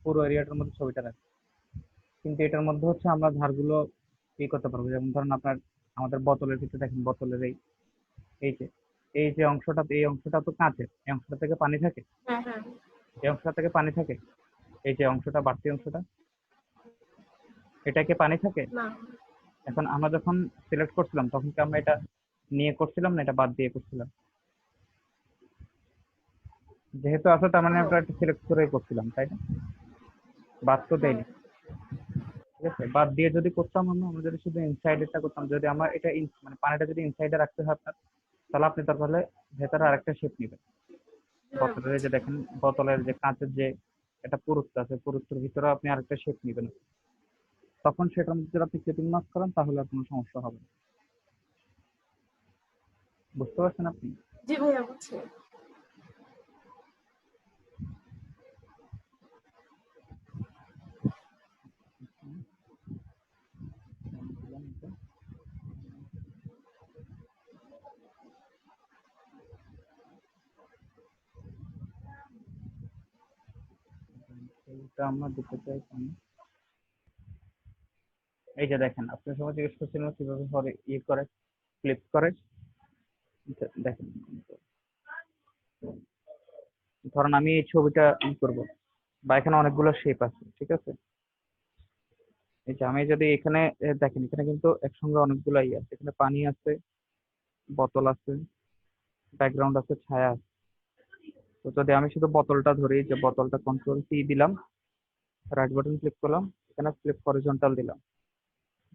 A: পুরো এরিয়াটার মধ্যে ছবিটা রাখবে, কিন্তু এটার মধ্যে হচ্ছে আমরা ধারগুলো ই করতে পারবো। যেমন ধরেন আপনার আমাদের বোতলের ভিতরে দেখেন, বোতলের এই যে এই যে অংশটা, এই অংশটা তো কাঁচের, এই অংশটা থেকে পানি থাকে,
E: হ্যাঁ হ্যাঁ।
A: এই অংশটা থেকে পানি থাকে, এই যে অংশটা, বাড়তি অংশটা, এটা কি পানি থাকে?
E: না।
A: এখন আমরা যখন সিলেক্ট করছিলাম তখন কি আমরা এটা নিয়ে করছিলাম না এটা বাদ দিয়ে করছিলাম? যেহেতু আছে তার মানে আমরা এটা সিলেক্ট করে করছিলাম, তাই না? বাদ তো দেয়নি, ঠিক আছে? বাদ দিয়ে যদি করতাম আমরা যদি শুধু ইনসাইডেরটা করতাম, যদি আমরা এটা মানে পানিটা যদি ইনসাইডে রাখতে হয় আপনার, তাহলে আপনি তাহলে ভেতরে আরেকটা শেপ নেবেন। বোতলের যে দেখেন, বোতলের যে কাঁচের যে একটা পুরুত্ব আছে, পুরুত্বের ভিতরে আপনি আরেকটা শেপ নেবেন, তখন সেটার মধ্যে যদি আপনি ক্লিপিং মাস্ক করেন তাহলে আর কোনো সমস্যা হবে না। বুঝতে পারছেন আপনি?
E: জি ভাইয়া, বুঝছি।
A: এটা আমরা দিতে চাই আমি। এই যে দেখেন, আপনার সময় জিজ্ঞেস করছিলেন কিভাবে করে করে ফ্লিপ করে। দেখেন, ধরেন আমি এই ছবিটা করব, বা এখানে অনেকগুলো শেপ আছে, ঠিক আছে? এই যে আমি যদি এখানে দেখেন, এখানে কিন্তু একসঙ্গে অনেকগুলো আছে। এখানে পানি আছে, বোতল আছে, ব্যাকগ্রাউন্ড আছে, ছায়া আছে। তো যদি আমি শুধু বোতলটা ধরি, যে বোতলটা কন্ট্রোল সি দিলাম, রাইট বাটন ক্লিক করলাম, এখানে ফ্লিপ হরিজন্টাল দিলাম,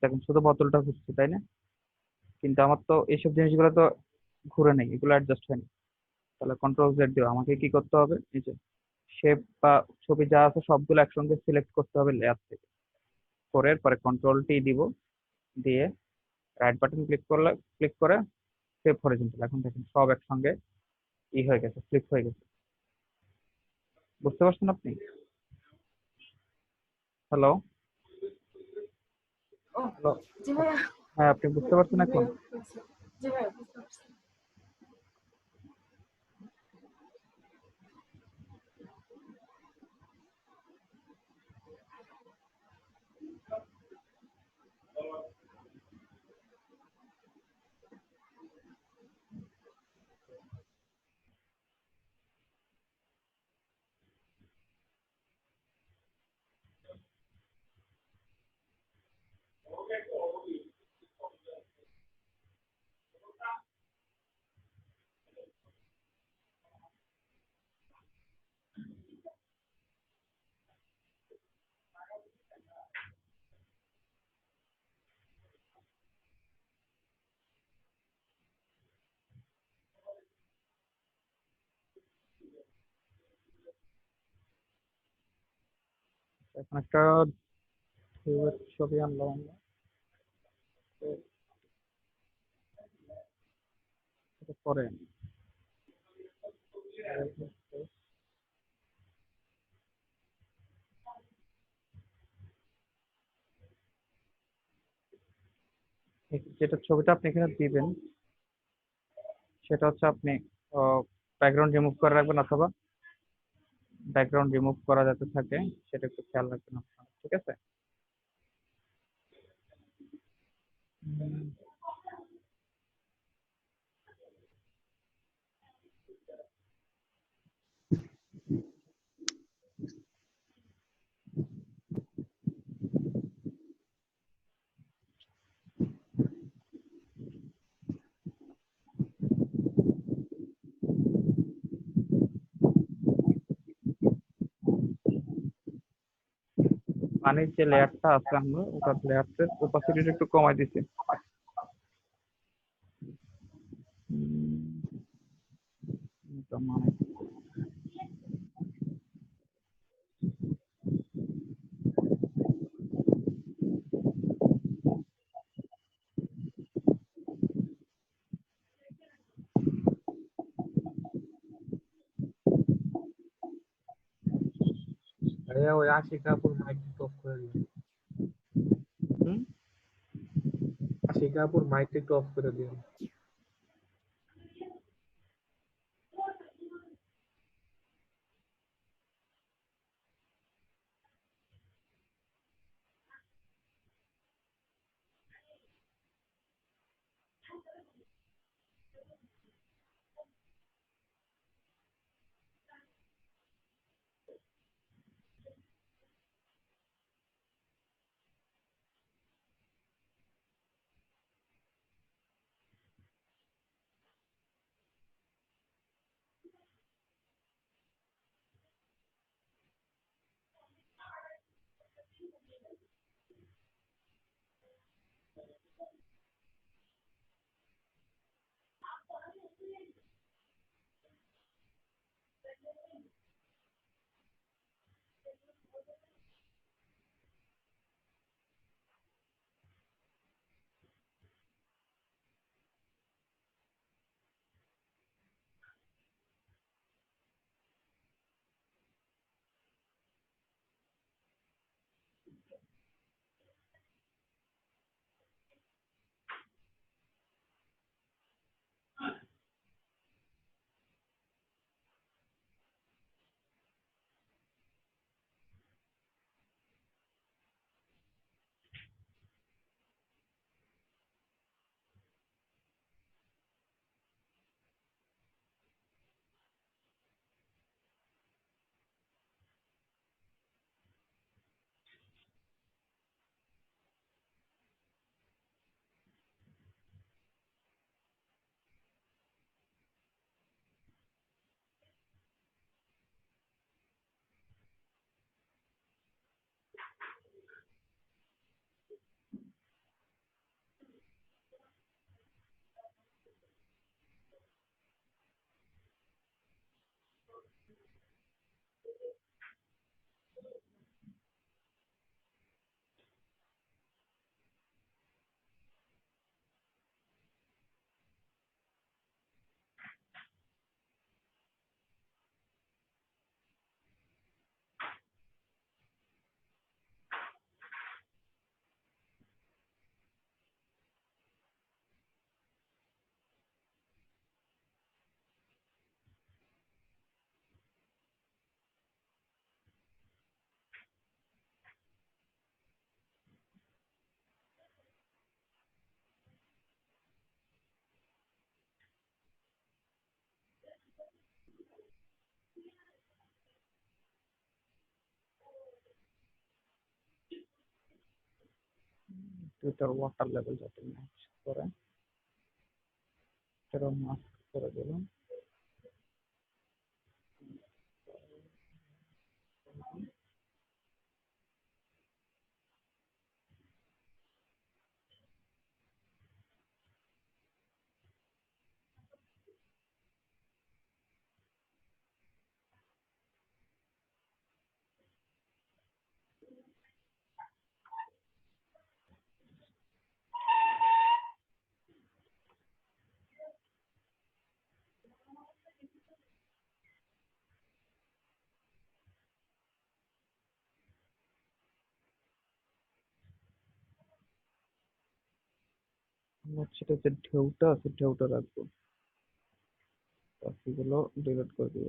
A: দেখেন শুধু বোতলটা ঘুরছে, তাই না? কিন্তু আমার তো এইসব জিনিসগুলো তো ঘুরে নেই, এগুলো অ্যাডজাস্ট হয়নি। তাহলে কন্ট্রোল জেড দিও, আমাকে কি করতে হবে, এই যে শেপ বা ছবি যা আছে সবগুলো একসঙ্গে সিলেক্ট করতে হবে লেয়ার থেকে, করে পরে কন্ট্রোল টি দিব, দিয়ে রাইট বাটন ক্লিক করে সেভ হরিজন্টাল। এখন দেখেন সব একসঙ্গে হয়ে গেছে, ফ্লিপ হয়ে গেছে। বুঝতে পারছেন আপনি? হ্যালো
E: ও
A: হ্যালো,
E: জি ভাইয়া।
A: হ্যাঁ আপনি বুঝতে পারছেন এখন?
E: জি ভাইয়া, বুঝতে পারছি।
A: এখন একটা ঢেউয়ের ছবি আনলাম আমরা। তো এটা পরে যেটা ছবিটা আপনি এখানে দিবেন, সেটা হচ্ছে আপনি ব্যাকগ্রাউন্ড রিমুভ করে রাখবেন, অথবা ব্যাকগ্রাউন্ড রিমুভ করা যাতে থাকে সেটা একটু খেয়াল রাখবেন আপনারা, ঠিক আছে? উম, পানির যে লেয়ারটা আছে আমরা ওটার লেয়ারটা ওপাসিটিটা একটু কমাই দিছি। এটা মানে
B: ভাইয়া ওই আশিকাপুর মাইক অফ করে দিন।
A: হুম?
B: আশিকাপুর মাইক একটু অফ করে দিন।
A: টুইটার ওয়াটার লেভেল যাতে ম্যাচ করে সেটা মাস্ক করে দিলাম। সেটা যে ঢেউটা আছে ঢেউটা রাখবো, বাকিগুলো ডিলিট করে দিব।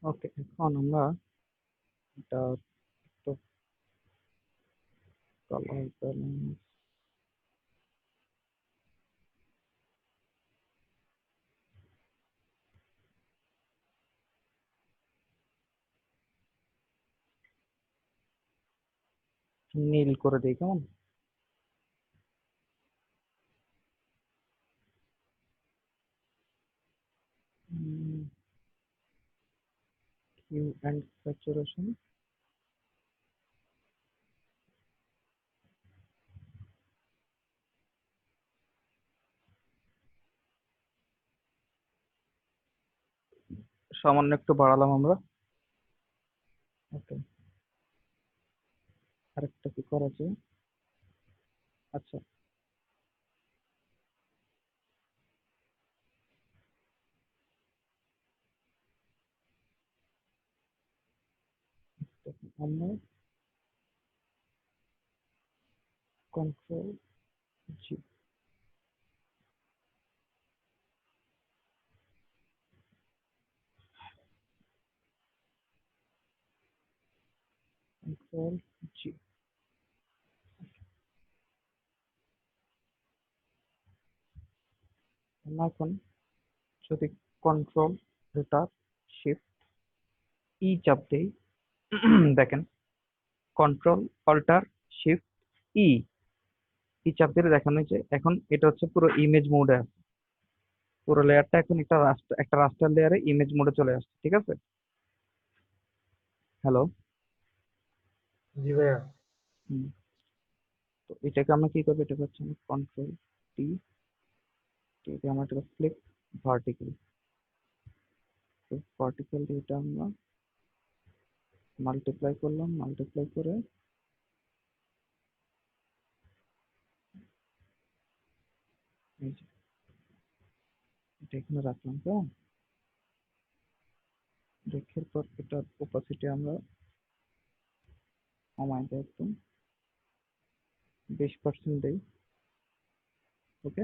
A: ওকে, এখন আমরা এটা একটু কালার ব্যালেন্স নীল করে দিই, কেমন? হিউ অ্যান্ড স্যাচুরেশন সামান্য একটু বাড়ালাম আমরা। ওকে, আরেকটা কি করা যায়? আচ্ছা, আমরা কন্ট্রোল জি, কন্ট্রোল জি। আমরা এখন যদি কন্ট্রোল রুটার শিফট ই চাপ দেই, দেখেন কন্ট্রোল অল্টার শিফট ই ই চাপ দিলে দেখানো যে এখন এটা হচ্ছে পুরো ইমেজ মোডে আছে। পুরো লেয়ারটা এখন একটা রাস্টার লেয়ারে ইমেজ মোডে চলে আসছে, ঠিক আছে? হ্যালো।
B: জি ভাইয়া।
A: তো এটাকে আমরা কি করবো? এটা হচ্ছে কন্ট্রোল টি, এটা আমরা এটা ফ্লিপ ভার্টিক্যাল, ভার্টিক্যাল এটা আমরা মাল্টিপ্লাই করলাম, মাল্টিপ্লাই করে এই যে এটা এখানে রাখলাম, কেমন? রেখার পর এটার ওপাসিটি আমরা কমাই দেয় একদম 20% দেই। ওকে,